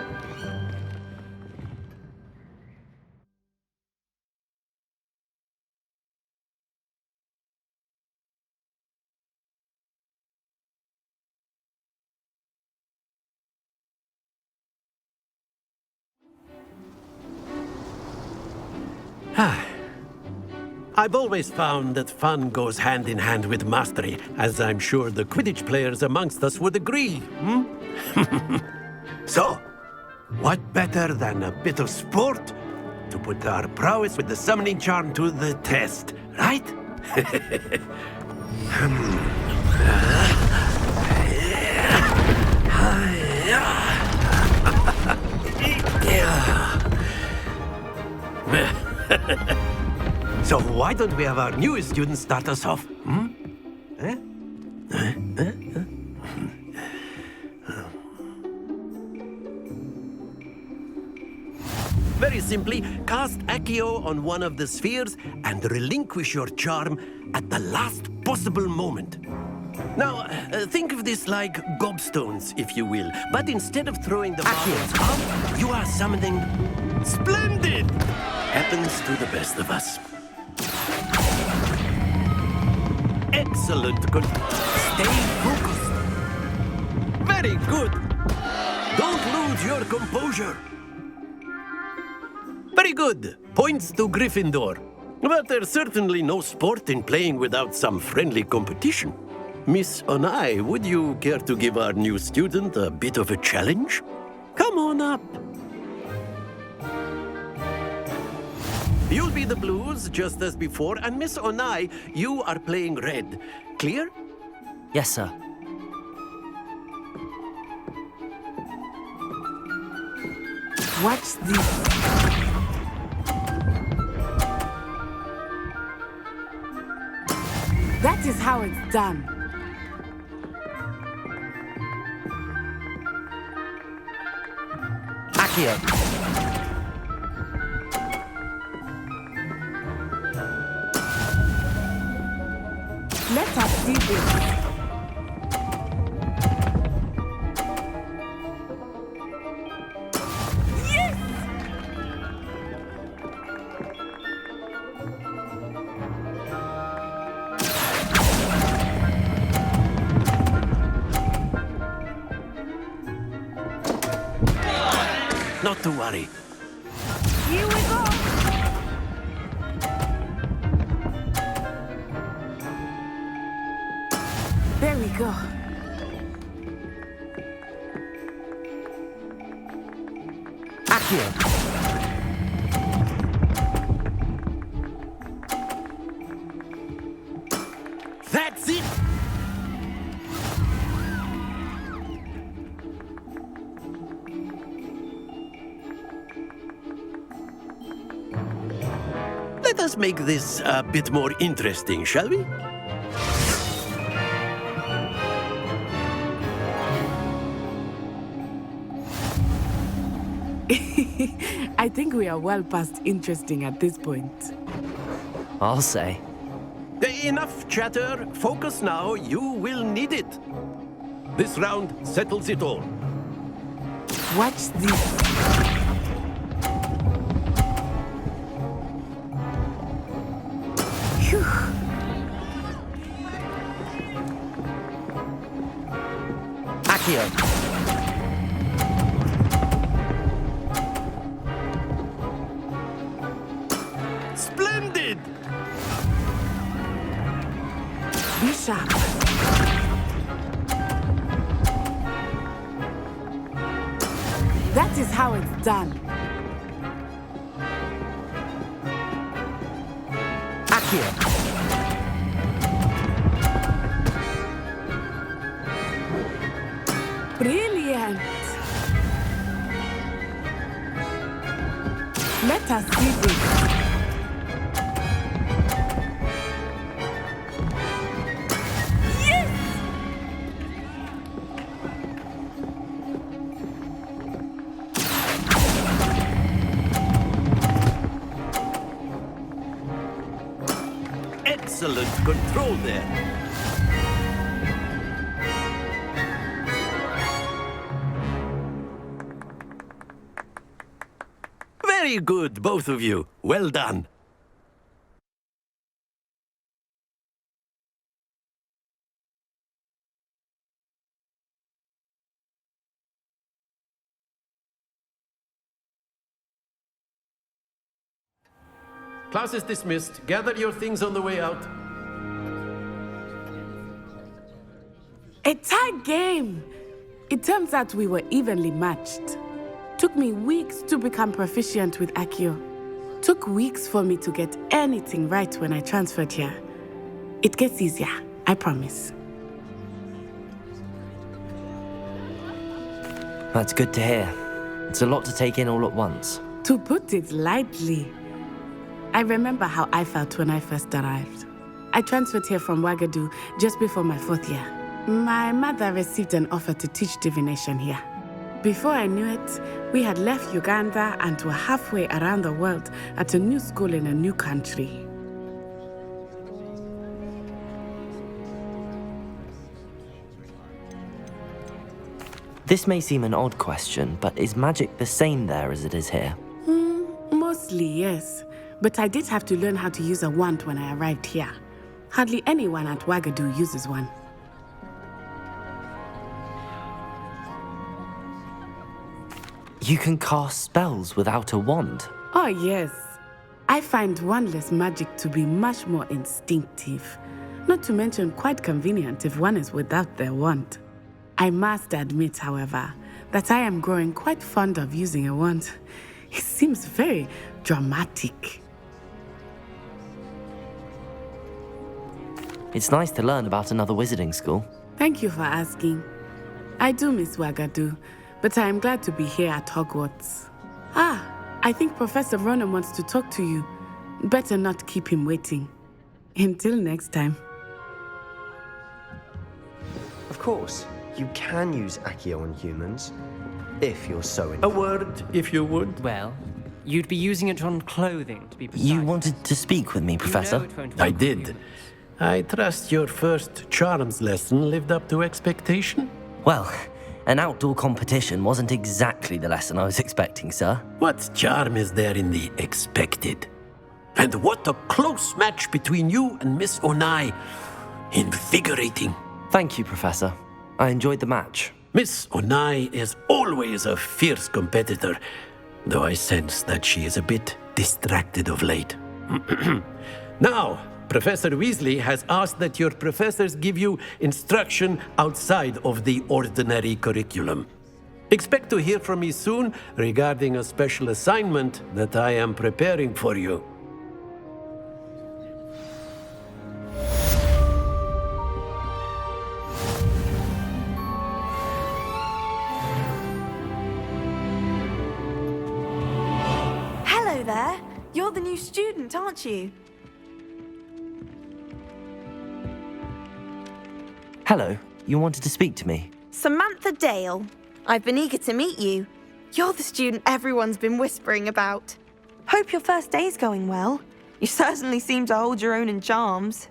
I've always found that fun goes hand in hand with mastery, as I'm sure the Quidditch players amongst us would agree. So, what better than a bit of sport to put our prowess with the summoning charm to the test, right? So why don't we have our newest student start us off? Very simply, cast Accio on one of the spheres and relinquish your charm at the last possible moment. Now, think of this like gobstones, if you will. But instead of throwing the marbles out, you are summoning... Splendid! Happens to the best of us. Excellent. Good. Stay focused. Very good. Don't lose your composure. Very good. Points to Gryffindor. But there's certainly no sport in playing without some friendly competition. Miss Onai, would you care to give our new student a bit of a challenge? Come on up. You'll be the blues, just as before, and Miss Onai, you are playing red. Clear? Yes, sir. What's this? That is how it's done. Accio. Let us see this. Yes! Not to worry. Here we go. There we go. Accio. That's it! Let us make this a bit more interesting, shall we? I think we are well past interesting at this point. I'll say. Enough chatter. Focus now. You will need it. This round settles it all. Watch this. Phew. Accio. Splendid! Be sharp. That is how it's done. Accio. Brilliant. Let us see this. Excellent control there. Very good, both of you. Well done. Class is dismissed. Gather your things on the way out. A tight game. It turns out we were evenly matched. Took me weeks to become proficient with Accio. Took weeks for me to get anything right when I transferred here. It gets easier, I promise. That's good to hear. It's a lot to take in all at once. To put it lightly, I remember how I felt when I first arrived. I transferred here from Ouagadougou just before my 4th year. My mother received an offer to teach divination here. Before I knew it, we had left Uganda and were halfway around the world at a new school in a new country. This may seem an odd question, but is magic the same there as it is here? Mostly, yes. But I did have to learn how to use a wand when I arrived here. Hardly anyone at Ouagadougou uses one. You can cast spells without a wand? Oh, yes. I find wandless magic to be much more instinctive. Not to mention quite convenient if one is without their wand. I must admit, however, that I am growing quite fond of using a wand. It seems very dramatic. It's nice to learn about another wizarding school. Thank you for asking. I do miss Ouagadougou, but I am glad to be here at Hogwarts. I think Professor Ronan wants to talk to you. Better not keep him waiting. Until next time. course, you can use Accio on humans, if you're so inclined. A word, if you would. Well, you'd be using it on clothing, to be precise. You wanted to speak with me, Professor? You know it won't I work did. with humans. I trust your first charms lesson lived up to expectation? Well, an outdoor competition wasn't exactly the lesson I was expecting, sir. What charm is there in the expected? And what a close match between you and Miss Onai. Invigorating. Thank you, Professor. I enjoyed the match. Miss Onai is always a fierce competitor, though I sense that she is a bit distracted of late. Now, Professor Weasley has asked that your professors give you instruction outside of the ordinary curriculum. Expect to hear from me soon regarding a special assignment that I am preparing for you. Hello there. You're the new student, aren't you? Hello, you wanted to speak to me? Samantha Dale. I've been eager to meet you. You're the student everyone's been whispering about. Hope your first day's going well. You certainly seem to hold your own in charms.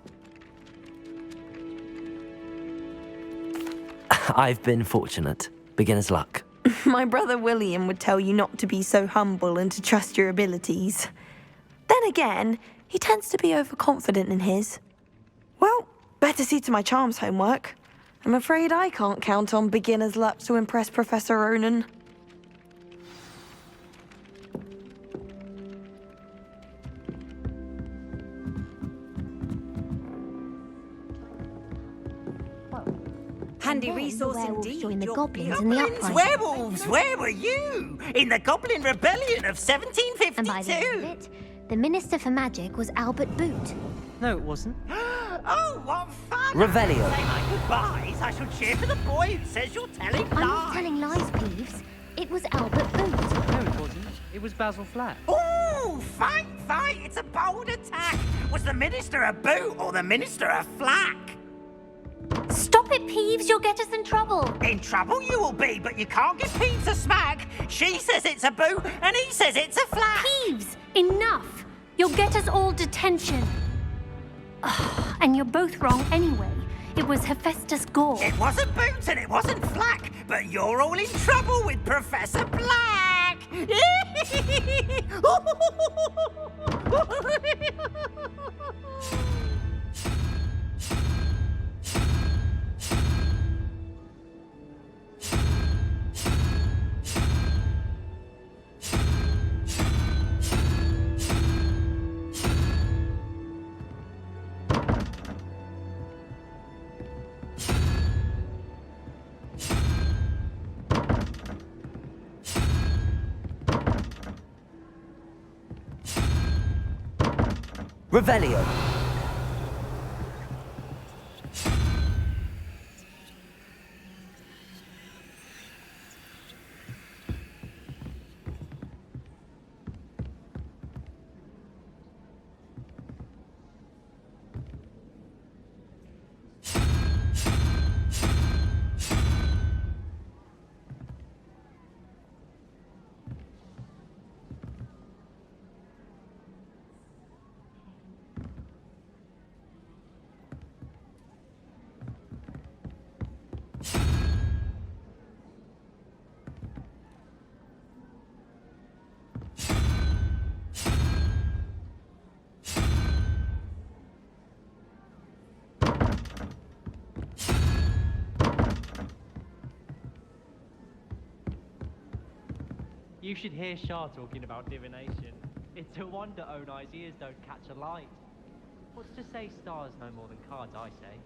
I've been fortunate. Beginner's luck. My brother William would tell you not to be so humble and to trust your abilities. Then again, he tends to be overconfident in his. Well, better see to my charms homework. I'm afraid I can't count on beginner's luck to impress Professor Ronan. Handy resource indeed. Join the goblins in the Goblins, uprising. werewolves, where were you? In the Goblin Rebellion of 1752. And by the end of it, the Minister for Magic was Albert Boot. No, it wasn't. Oh, what fun! Revelio. Say my goodbyes. I shall cheer for the boy who says you're telling I'm lies. not telling lies, Peeves. It was Albert Boot. No, it wasn't. It was Basil Flat. Ooh, fight! It's a bold attack. Was the Minister a boot or the Minister a flack? Stop it, Peeves. You'll get us in trouble. In trouble you will be, but you can't give Peeves a smack. She says it's a boot, and he says it's a flack. Peeves, enough. You'll get us all detention. And you're both wrong anyway. It was Hephaestus Gore. It wasn't boot and it wasn't flack, but you're all in trouble with Professor Black. Revelio. You should hear Shah talking about divination. It's a wonder Onai's ears don't catch a light. What's to say stars no more than cards, I say?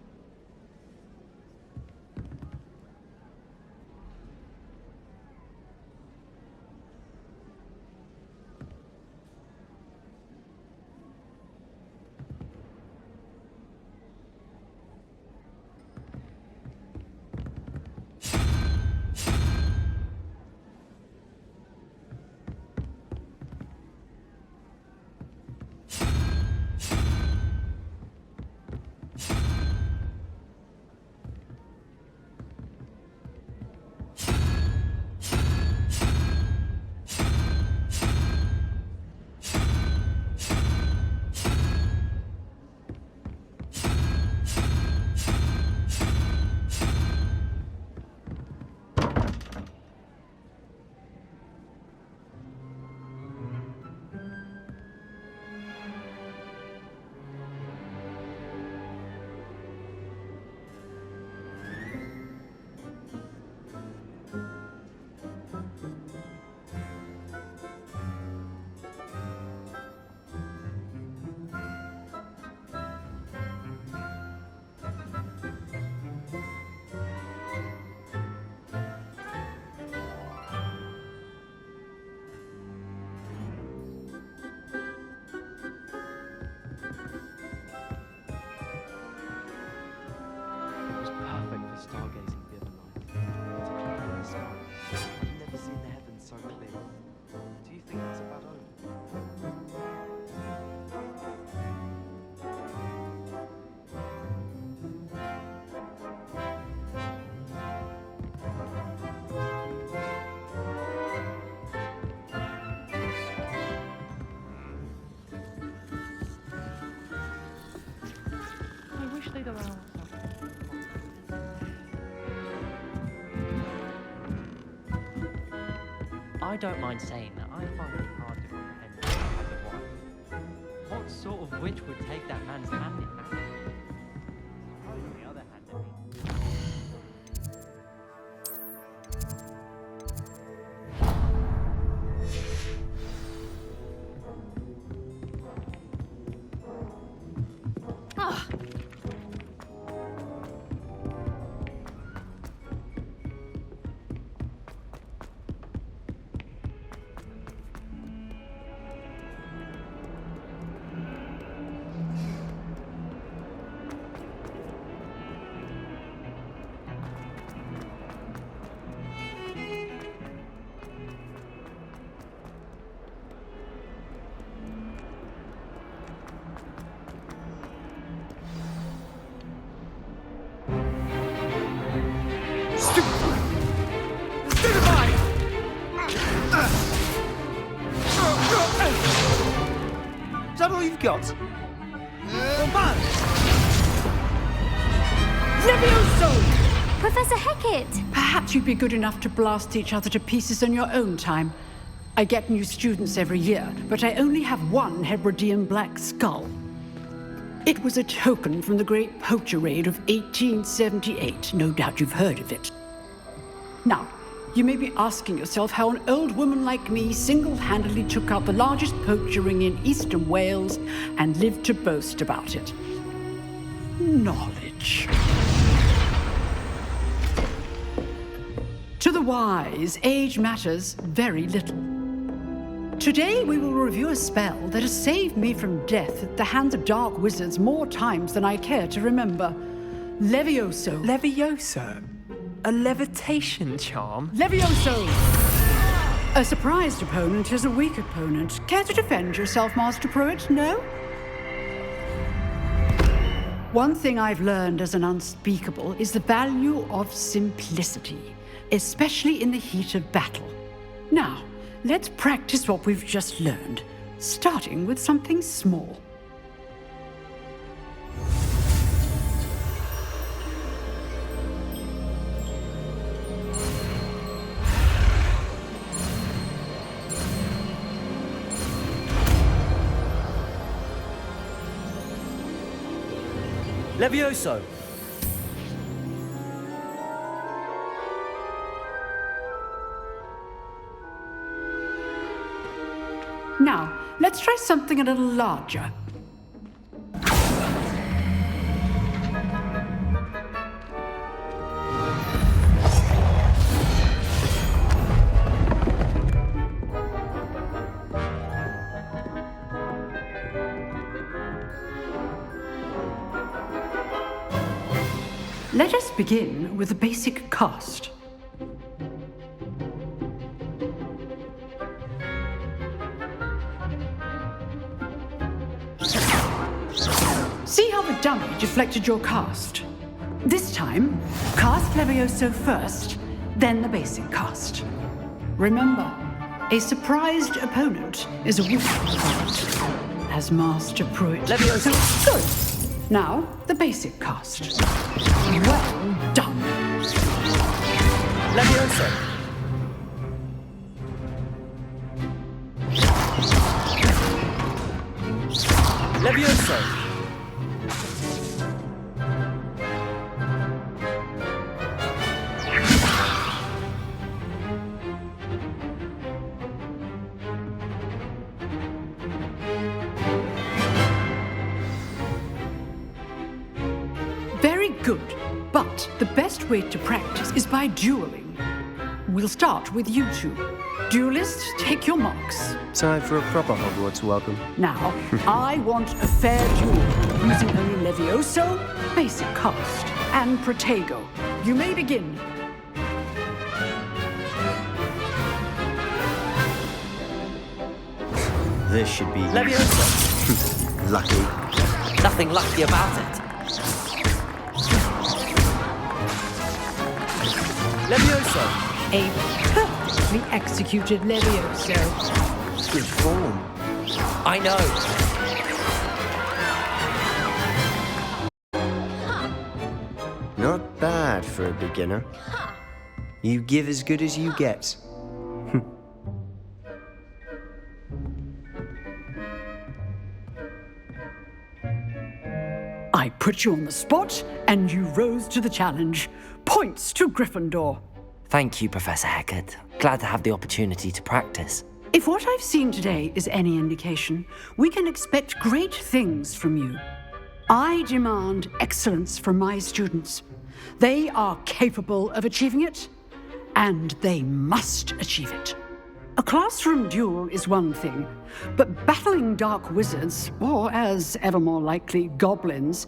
Usually there are. I don't mind saying that I find it hard to comprehend the type of wife. What sort of witch would take that man's hand in marriage? On the other hand, I mean. Is that all you've got? Levioso! Professor Hecat! Perhaps you'd be good enough to blast each other to pieces on your own time. I get new students every year, but I only have one Hebridean black skull. It was a token from the Great Poacher Raid of 1878. No doubt you've heard of it. Now, you may be asking yourself how an old woman like me single-handedly took out the largest poacher ring in eastern Wales and lived to boast about it. Knowledge. To the wise, age matters very little. Today we will review a spell that has saved me from death at the hands of dark wizards more times than I care to remember. Levioso. Levioso? A levitation charm? Levioso! A surprised opponent is a weak opponent. Care to defend yourself, Master Pruitt? No? One thing I've learned as an unspeakable is the value of simplicity, especially in the heat of battle. Now, let's practice what we've just learned, starting with something small. Levioso! Now, let's try something a little larger. Let us begin with the basic cast. See how the dummy deflected your cast? This time, cast Levioso first, then the basic cast. Remember, a surprised opponent is a weak opponent. As Master Pruitt. Levioso! Good. Now, the basic cast. Well done. Levioso! Levioso! Very good, but the best way to practice is by dueling. We'll start with you two. Duelists, take your marks. Time for a proper Hogwarts welcome. Now, I want a fair duel, using only Levioso, basic cast, and Protego. You may begin. This should be... Levioso! Lucky. Nothing lucky about it. Levioso! A perfectly executed Levioso. Good form. I know. for a beginner. You give as good as you get. I put you on the spot, and you rose to the challenge. Points to Gryffindor. Thank you, Professor Hecat. Glad to have the opportunity to practice. If what I've seen today is any indication, we can expect great things from you. I demand excellence from my students. They are capable of achieving it, and they must achieve it. A classroom duel is one thing, but battling dark wizards, or as ever more likely, goblins,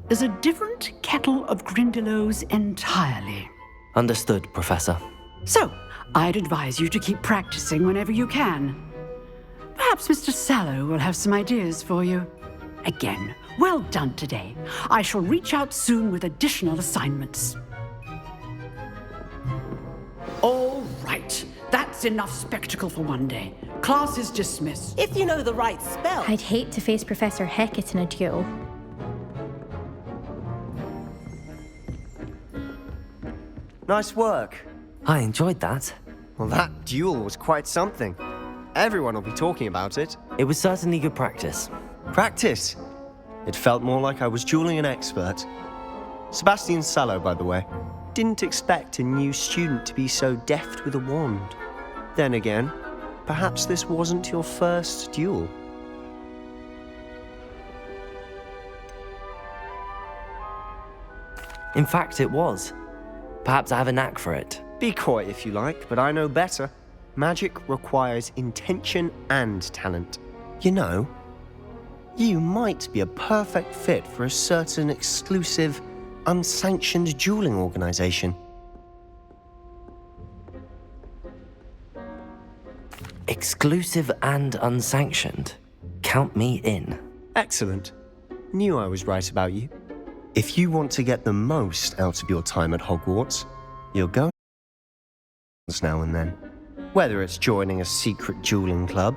is a different kettle of Grindylows entirely. Understood, Professor. So, I'd advise you to keep practicing whenever you can. Perhaps Mr. Sallow will have some ideas for you. Again, well done today. I shall reach out soon with additional assignments. All right. That's enough spectacle for one day. Class is dismissed. If you know the right spell. I'd hate to face Professor Hecat in a duel. Nice work. I enjoyed that. Well, that duel was quite something. Everyone will be talking about it. It was certainly good practice. Practice? It felt more like I was dueling an expert. Sebastian Sallow, by the way. Didn't expect a new student to be so deft with a wand. Then again, perhaps this wasn't your first duel. In fact, it was. Perhaps I have a knack for it. Be coy if you like, but I know better. Magic requires intention and talent. You know, you might be a perfect fit for a certain exclusive, unsanctioned dueling organization. Exclusive and unsanctioned. Count me in. Excellent. Knew I was right about you. If you want to get the most out of your time at Hogwarts, you'll go now and then. Whether it's joining a secret dueling club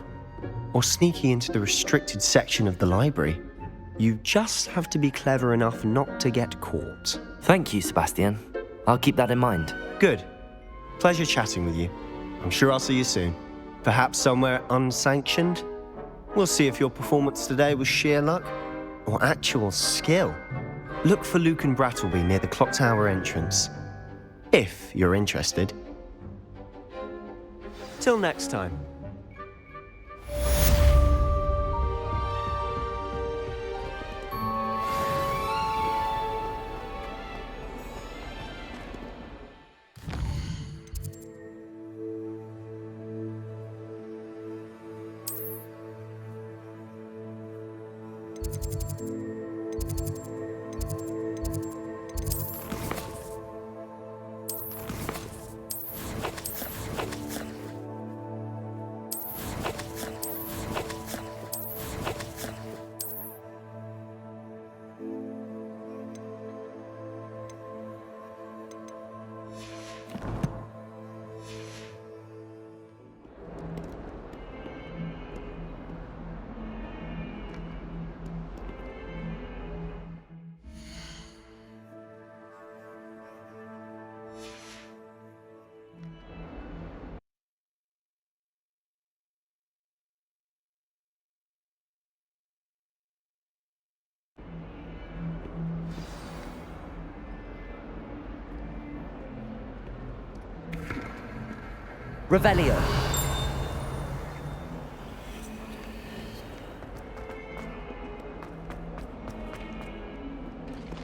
or sneaking into the restricted section of the library, you just have to be clever enough not to get caught. Thank you, Sebastian. I'll keep that in mind. Good. Pleasure chatting with you. I'm sure I'll see you soon. Perhaps somewhere unsanctioned? We'll see if your performance today was sheer luck or actual skill. Look for Luke and Brattleby near the clock tower entrance, if you're interested. Till next time. Revelio.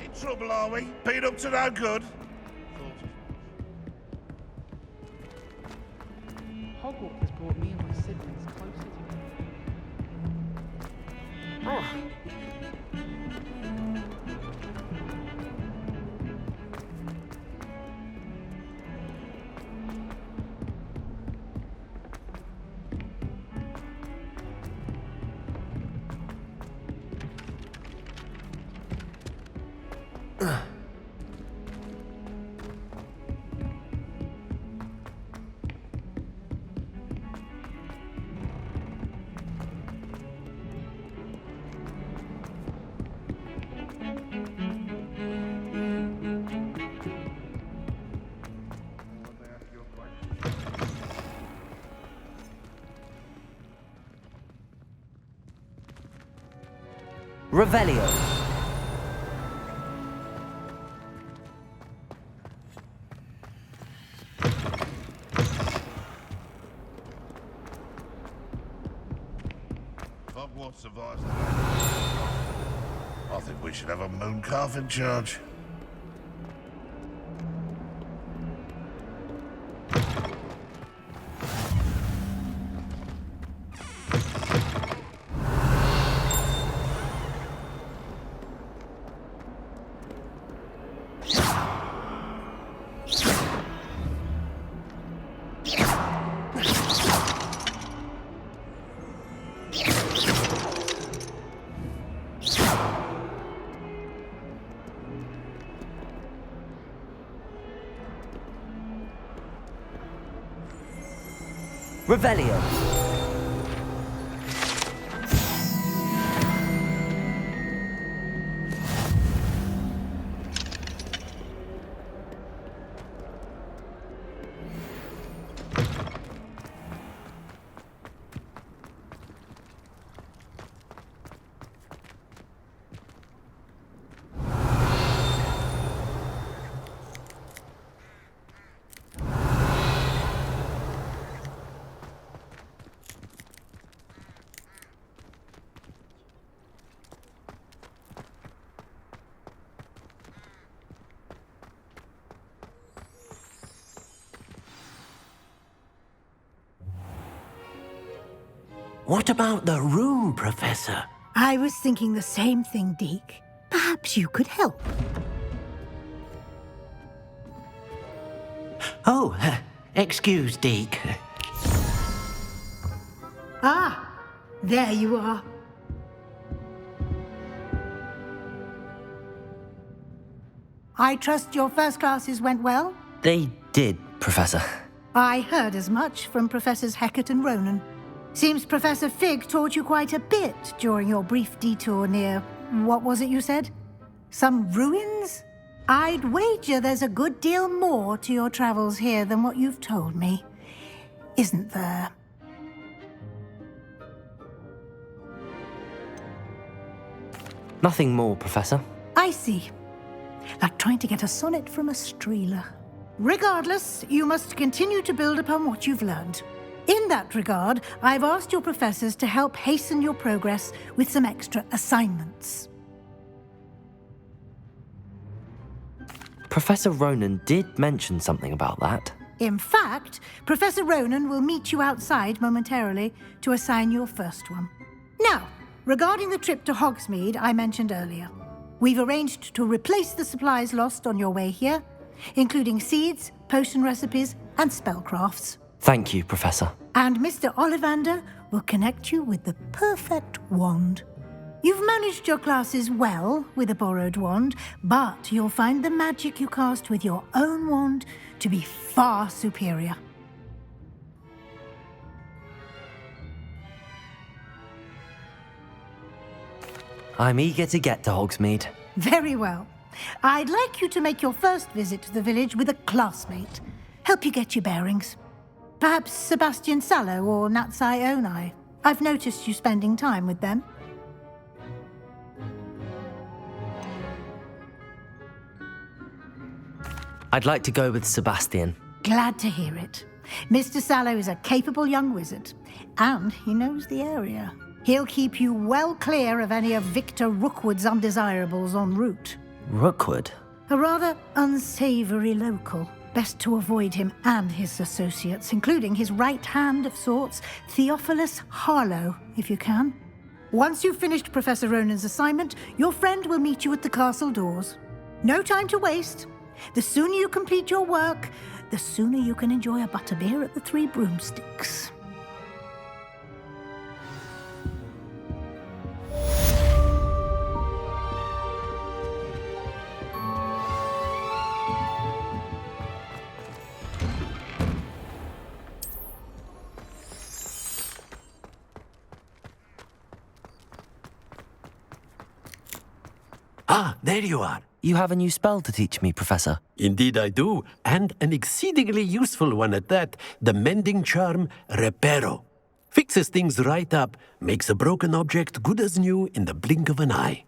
In trouble, are we? Been up to no good? Hogwarts has brought me and my siblings closer together. Revelio. Hogwarts survives the I think we should have a moon calf in charge. Revelio. What about the room, Professor? I was thinking the same thing, Deke. Perhaps you could help. Oh, excuse, Deke. Ah, there you are. I trust your first classes went well? They did, Professor. I heard as much from Professors Hecat and Ronan. Seems Professor Fig taught you quite a bit during your brief detour near... what was it you said? Some ruins? I'd wager there's a good deal more to your travels here than what you've told me. Isn't there? Nothing more, Professor. I see. Like trying to get a sonnet from a streeler. Regardless, you must continue to build upon what you've learned. In that regard, I've asked your professors to help hasten your progress with some extra assignments. Professor Ronan did mention something about that. In fact, Professor Ronan will meet you outside momentarily to assign your first one. Now, regarding the trip to Hogsmeade I mentioned earlier, we've arranged to replace the supplies lost on your way here, including seeds, potion recipes, and spellcrafts. Thank you, Professor. And Mr. Ollivander will connect you with the perfect wand. You've managed your classes well with a borrowed wand, but you'll find the magic you cast with your own wand to be far superior. I'm eager to get to Hogsmeade. Very well. I'd like you to make your first visit to the village with a classmate. Help you get your bearings. Perhaps Sebastian Sallow or Natsai Onai. I've noticed you spending time with them. I'd like to go with Sebastian. Glad to hear it. Mr. Sallow is a capable young wizard, and he knows the area. He'll keep you well clear of any of Victor Rookwood's undesirables en route. Rookwood? A rather unsavory local. Best to avoid him and his associates, including his right hand of sorts, Theophilus Harlow, if you can. Once you've finished Professor Ronan's assignment, your friend will meet you at the castle doors. No time to waste. The sooner you complete your work, the sooner you can enjoy a butterbeer at the Three Broomsticks. Ah, there you are. You have a new spell to teach me, Professor. Indeed I do, and an exceedingly useful one at that, the mending charm Reparo. Fixes things right up, makes a broken object good as new in the blink of an eye.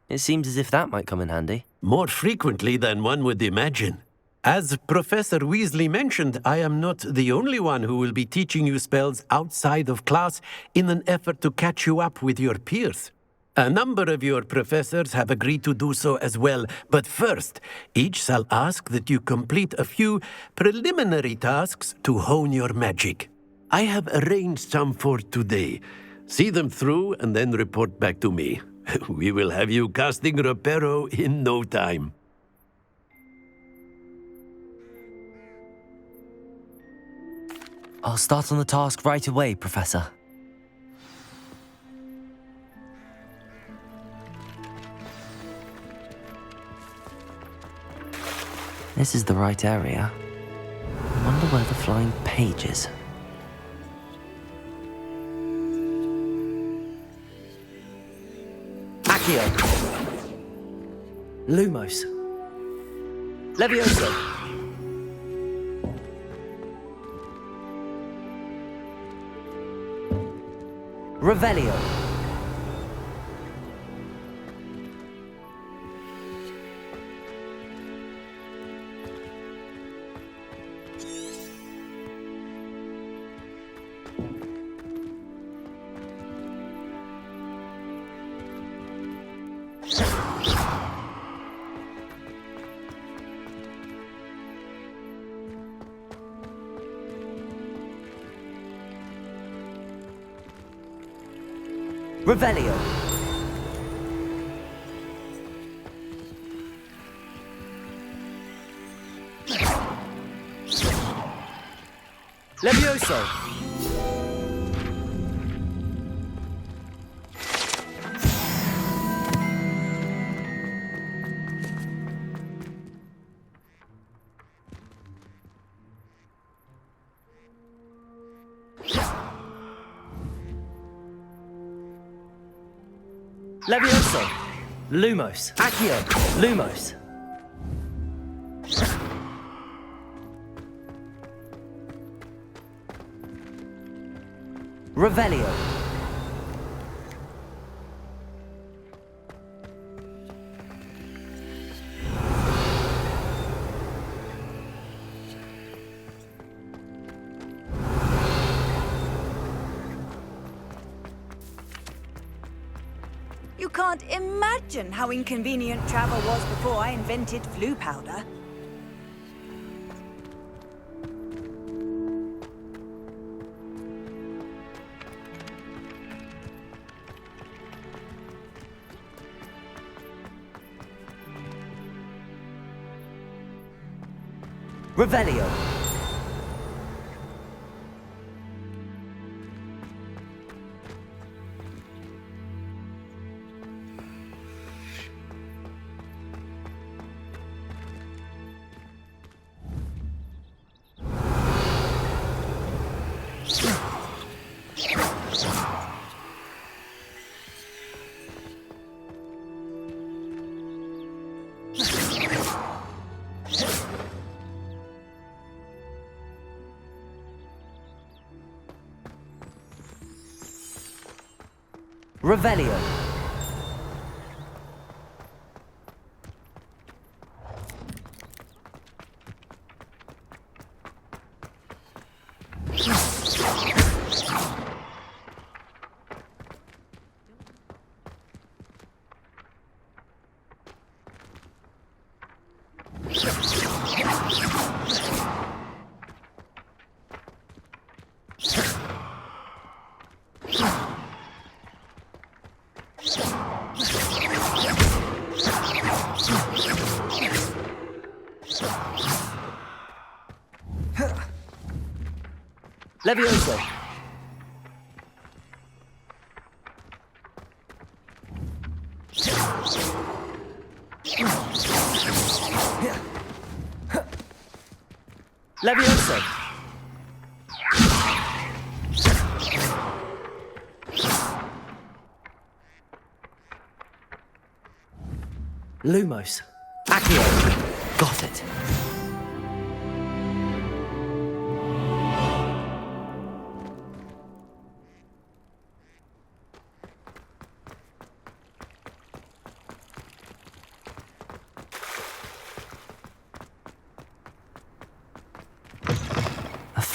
It seems as if that might come in handy. More frequently than one would imagine. As Professor Weasley mentioned, I am not the only one who will be teaching you spells outside of class in an effort to catch you up with your peers. A number of your professors have agreed to do so as well, but first, each shall ask that you complete a few preliminary tasks to hone your magic. I have arranged some for today. See them through and then report back to me. We will have you casting Reparo in no time. I'll start on the task right away, Professor. This is the right area. I wonder where the flying page is. Accio! Lumos! Levioso! Revelio! Revelio. Levioso. Levioso. Lumos. Accio. Lumos. Revelio. You can't imagine how inconvenient travel was before I invented flu powder. Revelio. Revelio. Levioso. Levioso. Lumos. Accio. Got it.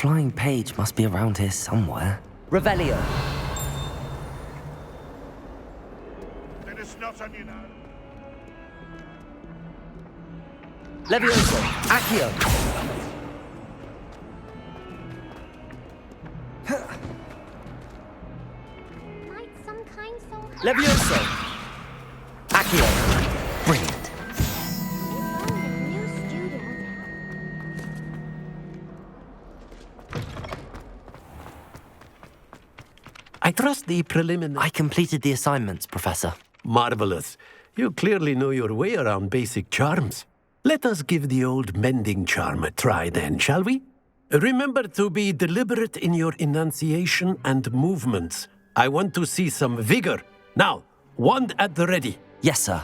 flying page must be around here somewhere. Revelio. Then it's not on you now. Levioso. Accio. Might some kind soul Levioso. Accio. Brilliant. new student. I trust the preliminary... I completed the assignments, Professor. Marvelous. You clearly know your way around basic charms. Let us give the old mending charm a try then, shall we? Remember to be deliberate in your enunciation and movements. I want to see some vigor. Now, wand at the ready. Yes, sir.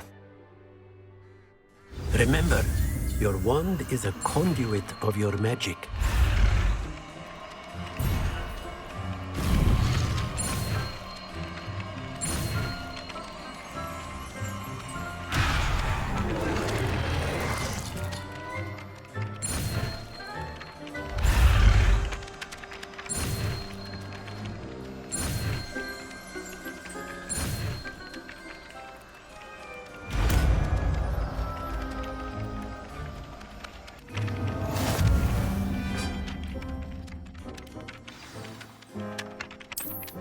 Remember, your wand is a conduit of your magic.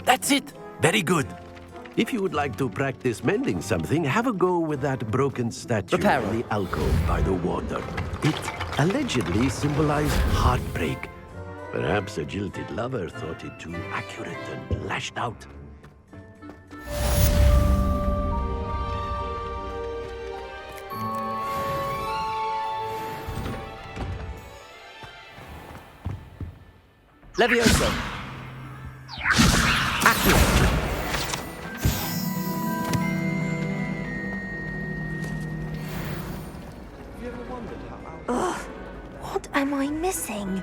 That's it. Very good. If you would like to practice mending something, have a go with that broken statue in the alcove by the water. It allegedly symbolized heartbreak. Perhaps a jilted lover thought it too accurate and lashed out. Levioso. Ugh, what am I missing?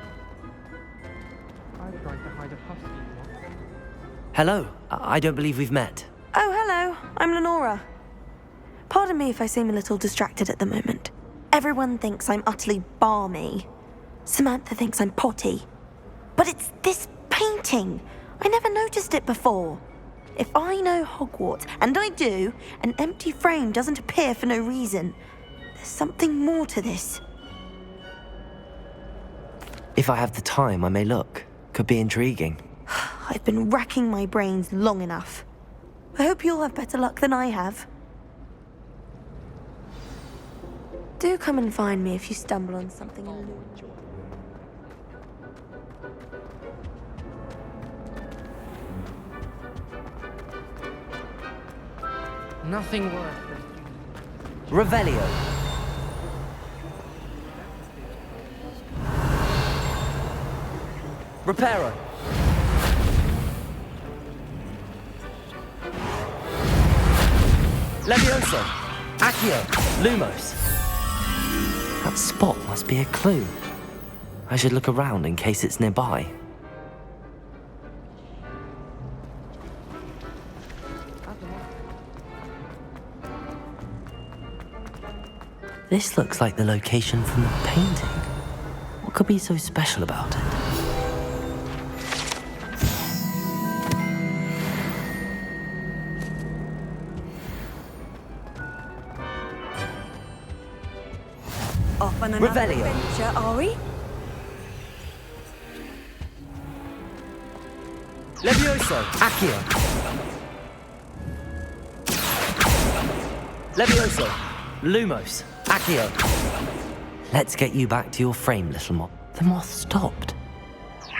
I tried to hide a husky. Hello. I don't believe we've met. Oh, hello. I'm Lenora. Pardon me if I seem a little distracted at the moment. Everyone thinks I'm utterly balmy. Samantha thinks I'm potty. But it's this painting. I never noticed it before. If I know Hogwarts, and I do, an empty frame doesn't appear for no reason. There's something more to this. If I have the time, I may look. Could be intriguing. I've been racking my brains long enough. I hope you'll have better luck than I have. Do come and find me if you stumble on something alluring. Nothing worse. Revelio. Reparo. Levioso. Accio. Lumos. That spot must be a clue. I should look around in case it's nearby. This looks like the location from the painting. What could be so special about it? Off on another Revelio. adventure, are we? Levioso. Accio. Levioso. Lumos. Accio. Let's get you back to your frame, little moth. The moth stopped.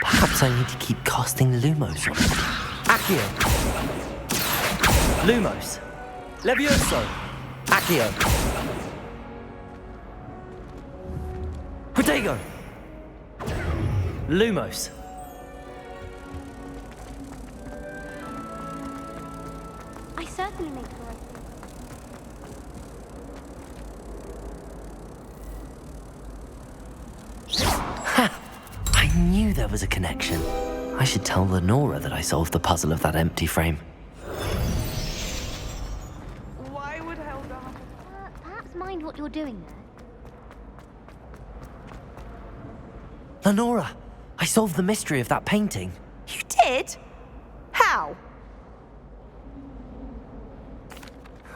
Perhaps I need to keep casting Lumos on it. Accio. Lumos. Levioso. Accio. Protego. Lumos. I certainly make the right thing. Ha! I knew there was a connection. I should tell Lenora that I solved the puzzle of that empty frame. Why would Helga? Perhaps mind what you're doing there. Lenora! I solved the mystery of that painting. You did? How?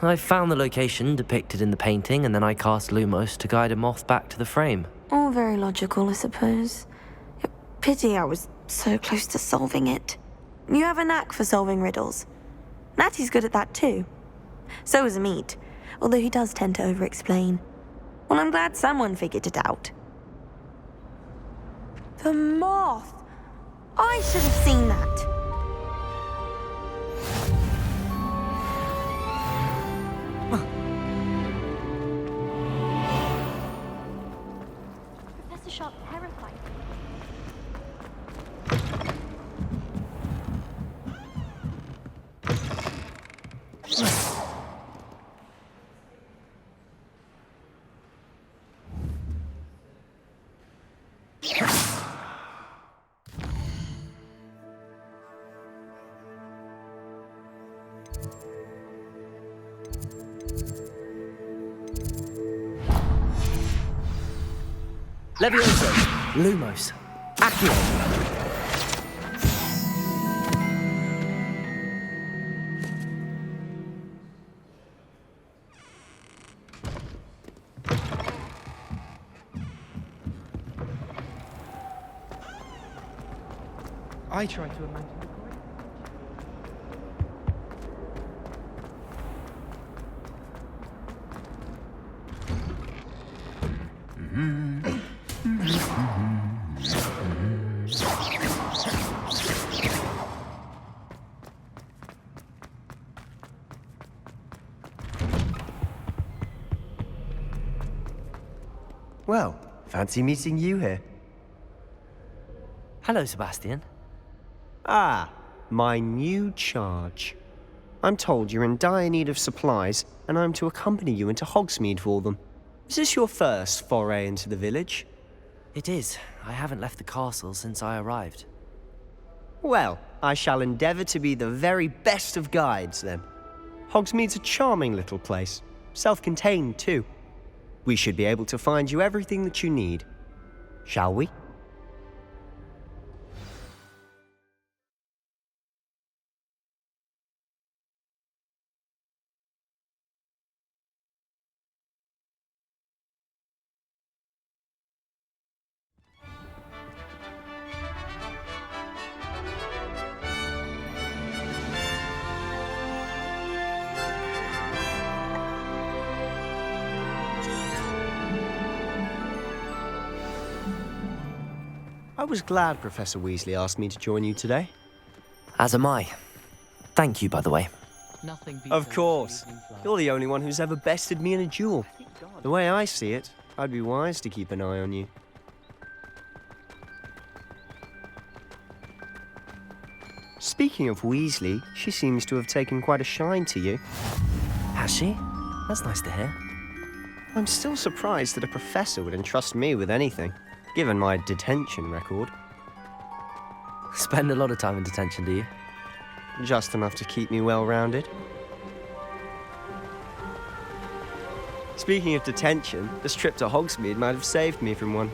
I found the location depicted in the painting, and then I cast Lumos to guide a moth back to the frame. All very logical, I suppose. Pity I was so close to solving it. You have a knack for solving riddles. Natty's good at that too. So is Amit, although he does tend to over-explain. Well, I'm glad someone figured it out. The moth! I should have seen that. Professor Sharp terrified me. Levioso, Lumos, Accio. I try to imagine. Well, fancy meeting you here. Hello, Sebastian. Ah, my new charge. I'm told you're in dire need of supplies, and I'm to accompany you into Hogsmeade for them. Is this your first foray into the village? It is. I haven't left the castle since I arrived. Well, I shall endeavour to be the very best of guides, then. Hogsmeade's a charming little place, self-contained too. We should be able to find you everything that you need. Shall we? I was glad Professor Weasley asked me to join you today. As am I. Thank you, by the way. Of course. You're the only one who's ever bested me in a duel. The way I see it, I'd be wise to keep an eye on you. Speaking of Weasley, she seems to have taken quite a shine to you. Has she? That's nice to hear. I'm still surprised that a professor would entrust me with anything, given my detention record. Spend a lot of time in detention, do you? Just enough to keep me well-rounded. Speaking of detention, this trip to Hogsmeade might have saved me from one.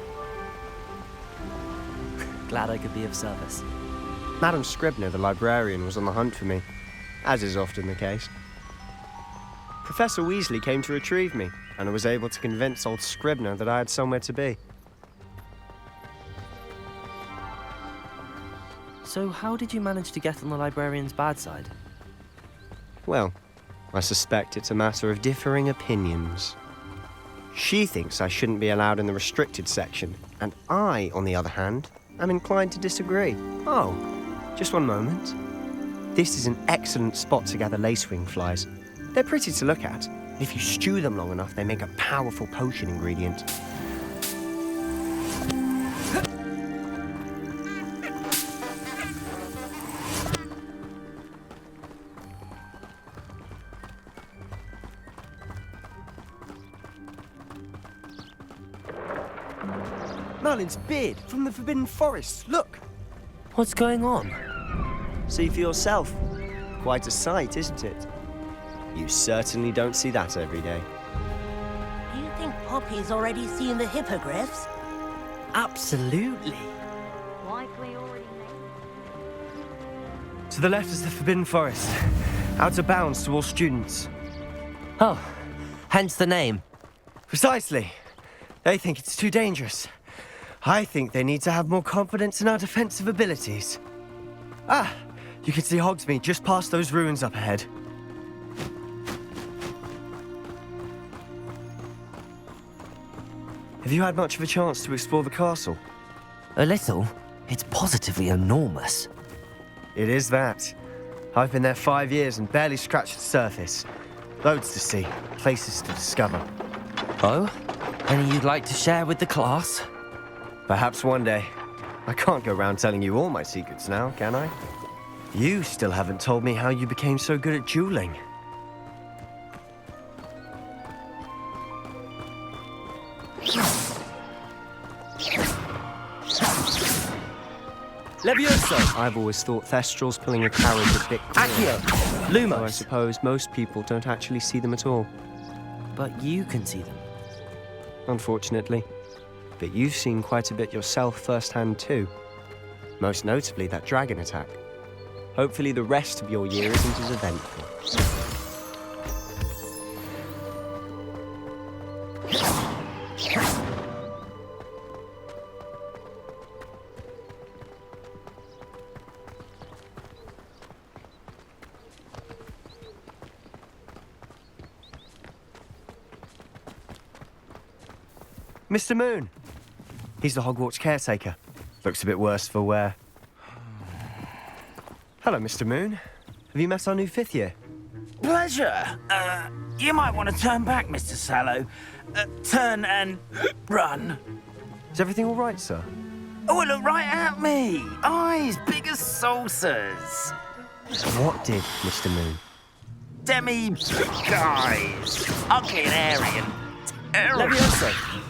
Glad I could be of service. Madam Scribner, the librarian, was on the hunt for me, as is often the case. Professor Weasley came to retrieve me, and I was able to convince old Scribner that I had somewhere to be. So how did you manage to get on the librarian's bad side? Well, I suspect it's a matter of differing opinions. She thinks I shouldn't be allowed in the restricted section, and I, on the other hand, am inclined to disagree. Oh, just one moment. This is an excellent spot to gather lacewing flies. They're pretty to look at. If you stew them long enough, they make a powerful potion ingredient. Merlin's beard from the Forbidden Forest. Look! What's going on? See for yourself. Quite a sight, isn't it? You certainly don't see that every day. Do you think Poppy's already seen the hippogriffs? Absolutely. Why To the left is the Forbidden Forest. Out of bounds to all students. Oh, hence the name. Precisely. They think it's too dangerous. I think they need to have more confidence in our defensive abilities. Ah, you can see Hogsmeade just past those ruins up ahead. Have you had much of a chance to explore the castle? A little. It's positively enormous. It is that. I've been there 5 years and barely scratched the surface. Loads to see, places to discover. Oh? Any you'd like to share with the class? Perhaps one day. I can't go around telling you all my secrets now, can I? You still haven't told me how you became so good at dueling. Levioso! I've always thought Thestral's pulling a carriage a bit cool. Accio! Lumos! Though I suppose most people don't actually see them at all. But you can see them. Unfortunately. But you've seen quite a bit yourself firsthand too. Most notably that dragon attack. Hopefully the rest of your year isn't as eventful. Mr. Moon. He's the Hogwarts caretaker. Looks a bit worse for wear. Hello, Mr. Moon. Have you met our new 5th year? Pleasure. You might want to turn back, Mr. Sallow. Turn and run. Is everything all right, sir? Oh, look right at me. Eyes big as saucers. What did, Mr. Moon? Demi-guys. Ugly and airy and terrible. Levioso!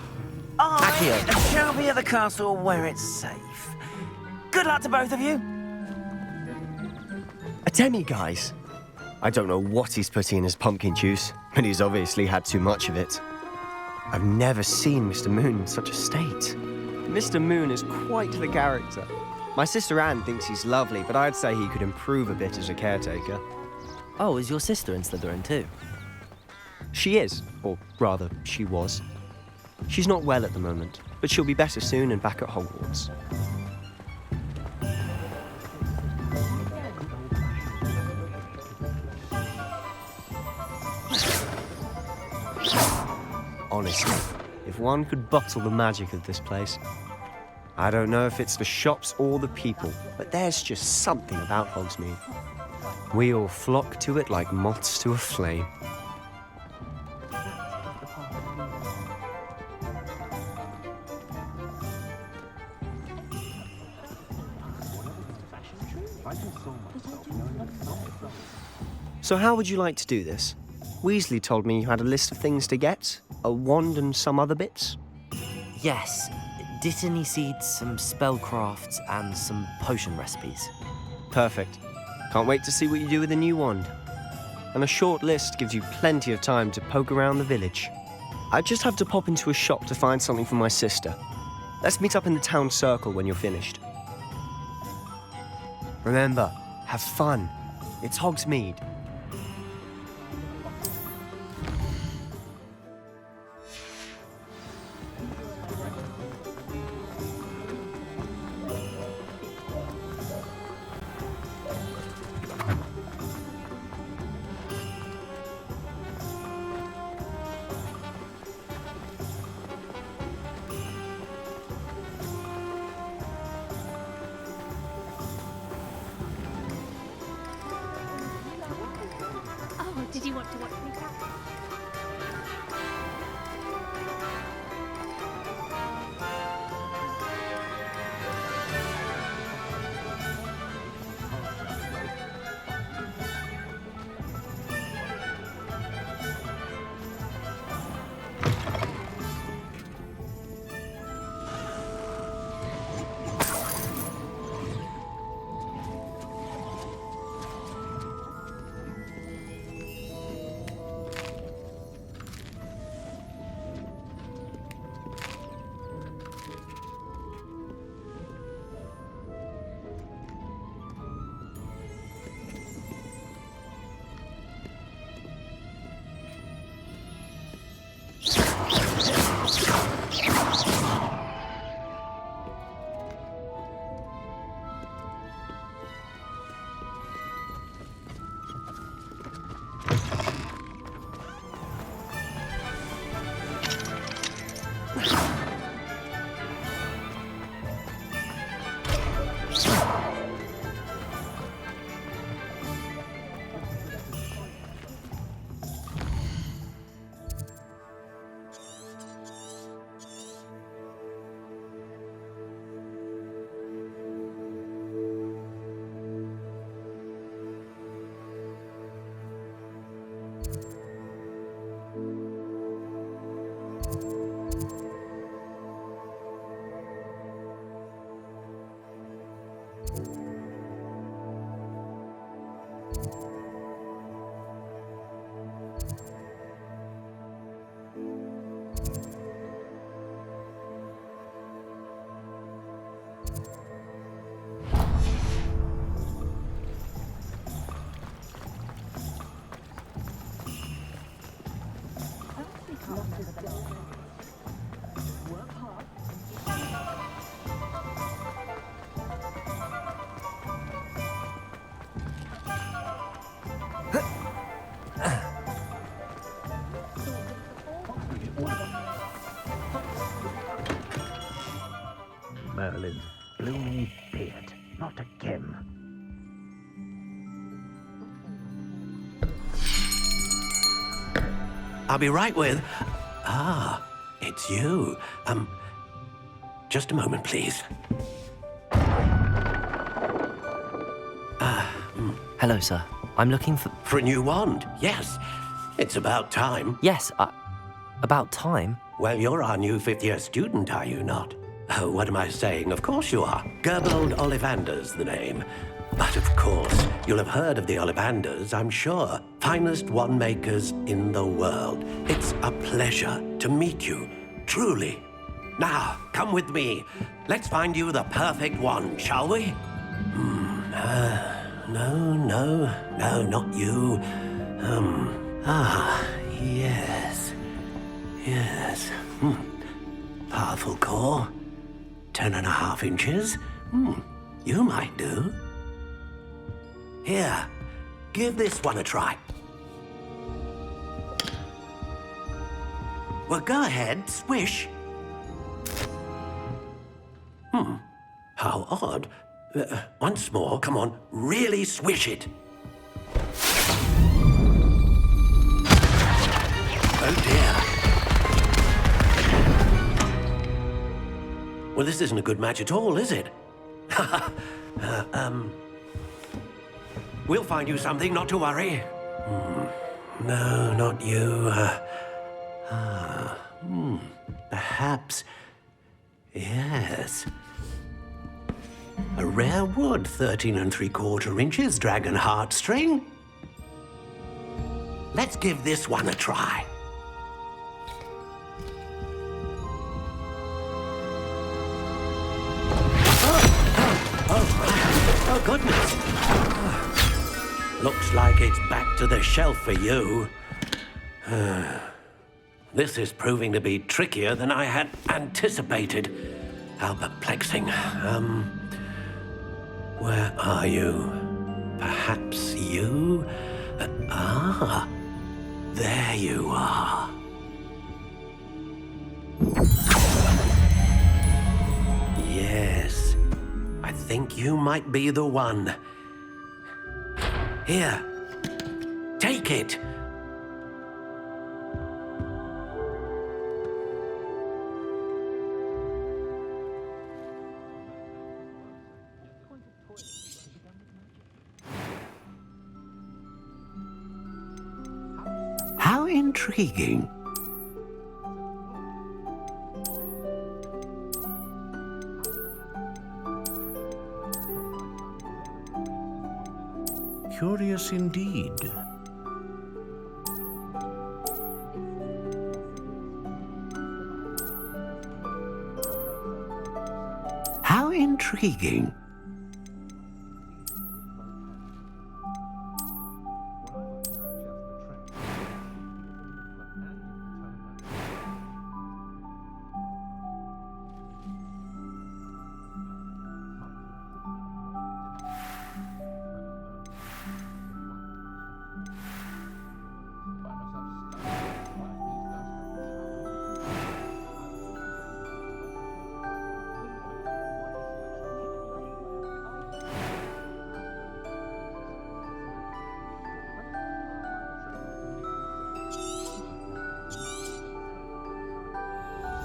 I shall be at the castle where it's safe. Good luck to both of you. A demi-guise? I don't know what he's putting in his pumpkin juice, but he's obviously had too much of it. I've never seen Mr. Moon in such a state. Mr. Moon is quite the character. My sister Anne thinks he's lovely, but I'd say he could improve a bit as a caretaker. Oh, is your sister in Slytherin too? She is, or rather, she was. She's not well at the moment, but she'll be better soon and back at Hogwarts. Honestly, if one could bottle the magic of this place. I don't know if it's the shops or the people, but there's just something about Hogsmeade. We all flock to it like moths to a flame. So how would you like to do this? Weasley told me you had a list of things to get, a wand and some other bits. Yes. Dittany seeds, some spellcrafts, and some potion recipes. Perfect. Can't wait to see what you do with the new wand. And a short list gives you plenty of time to poke around the village. I just have to pop into a shop to find something for my sister. Let's meet up in the town circle when you're finished. Remember, have fun. It's Hogsmeade. Merlin's blooming beard. Not again. I'll be right with... Ah, it's you. Just a moment, please. Hello, sir. I'm looking for... For a new wand, yes. It's about time. Yes, about time? Well, you're our new fifth-year student, are you not? Oh, what am I saying? Of course you are. Gerbold Ollivander's the name. But of course, you'll have heard of the Ollivanders, I'm sure. Finest wand makers in the world. It's a pleasure to meet you, truly. Now, come with me. Let's find you the perfect wand, shall we? No, not you. Yes. Powerful core. 10.5 inches. You might do. Here, give this one a try. Well, go ahead, swish. How odd. Once more, come on, really swish it. Oh dear. Well, this isn't a good match at all, is it? We'll find you something, not to worry. No, not you. Perhaps... Yes. A rare wood, 13 3/4 inches, dragon heartstring. Let's give this one a try. Oh, goodness. Looks like it's back to the shelf for you. This is proving to be trickier than I had anticipated. How perplexing. Where are you? Perhaps you? There you are. Yes, I think you might be the one. Here, take it. How intriguing. Curious indeed. How intriguing.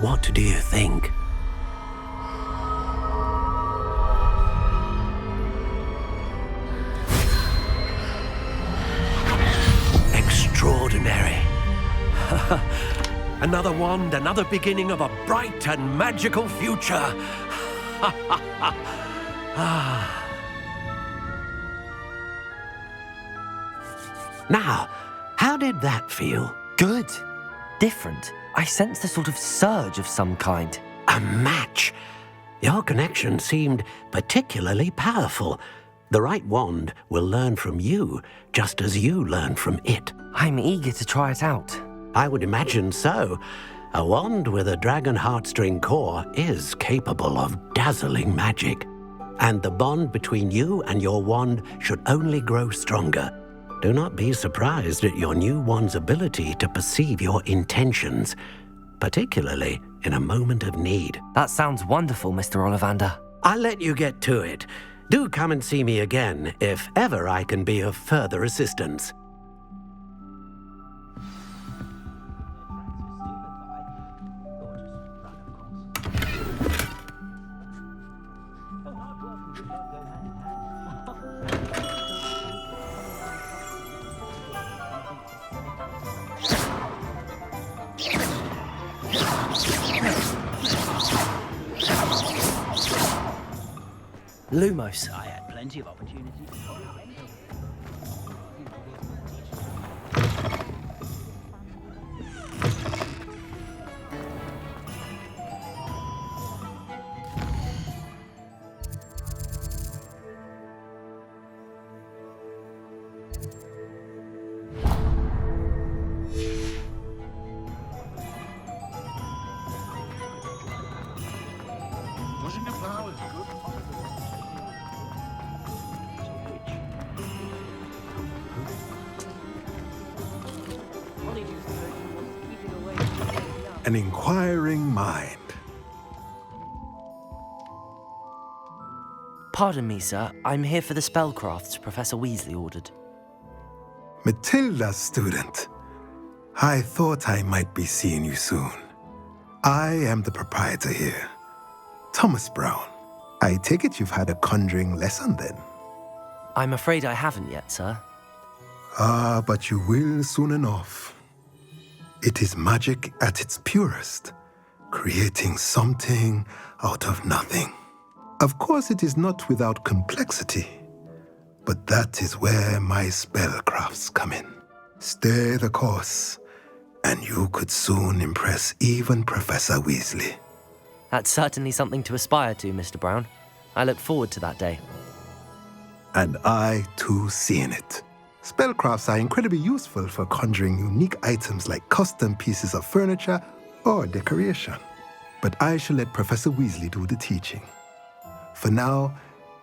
What do you think? Extraordinary. Another wand, another beginning of a bright and magical future. Now, how did that feel? Good. Different. I sensed a sort of surge of some kind. A match. Your connection seemed particularly powerful. The right wand will learn from you, just as you learn from it. I'm eager to try it out. I would imagine so. A wand with a dragon heartstring core is capable of dazzling magic. And the bond between you and your wand should only grow stronger. Do not be surprised at your new wand's ability to perceive your intentions, particularly in a moment of need. That sounds wonderful, Mr. Ollivander. I'll let you get to it. Do come and see me again if ever I can be of further assistance. Lumos. I had plenty of opportunities. Pushing the flowers, good. An inquiring mind. Pardon me, sir. I'm here for the spellcrafts Professor Weasley ordered. Matilda's student. I thought I might be seeing you soon. I am the proprietor here, Thomas Brown. I take it you've had a conjuring lesson then? I'm afraid I haven't yet, sir. Ah, but you will soon enough. It is magic at its purest, creating something out of nothing. Of course, it is not without complexity, but that is where my spellcrafts come in. Stay the course, and you could soon impress even Professor Weasley. That's certainly something to aspire to, Mr. Brown. I look forward to that day. And I, too, seeing it. Spellcrafts are incredibly useful for conjuring unique items like custom pieces of furniture or decoration. But I shall let Professor Weasley do the teaching. For now,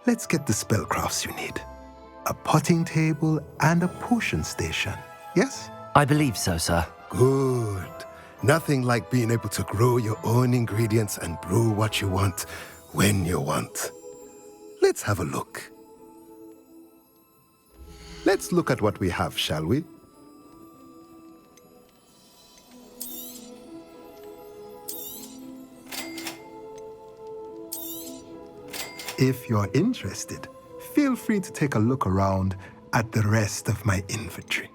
let's get the spellcrafts you need. A potting table and a potion station, yes? I believe so, sir. Good. Nothing like being able to grow your own ingredients and brew what you want when you want. Let's have a look. Let's look at what we have, shall we? If you're interested, feel free to take a look around at the rest of my inventory.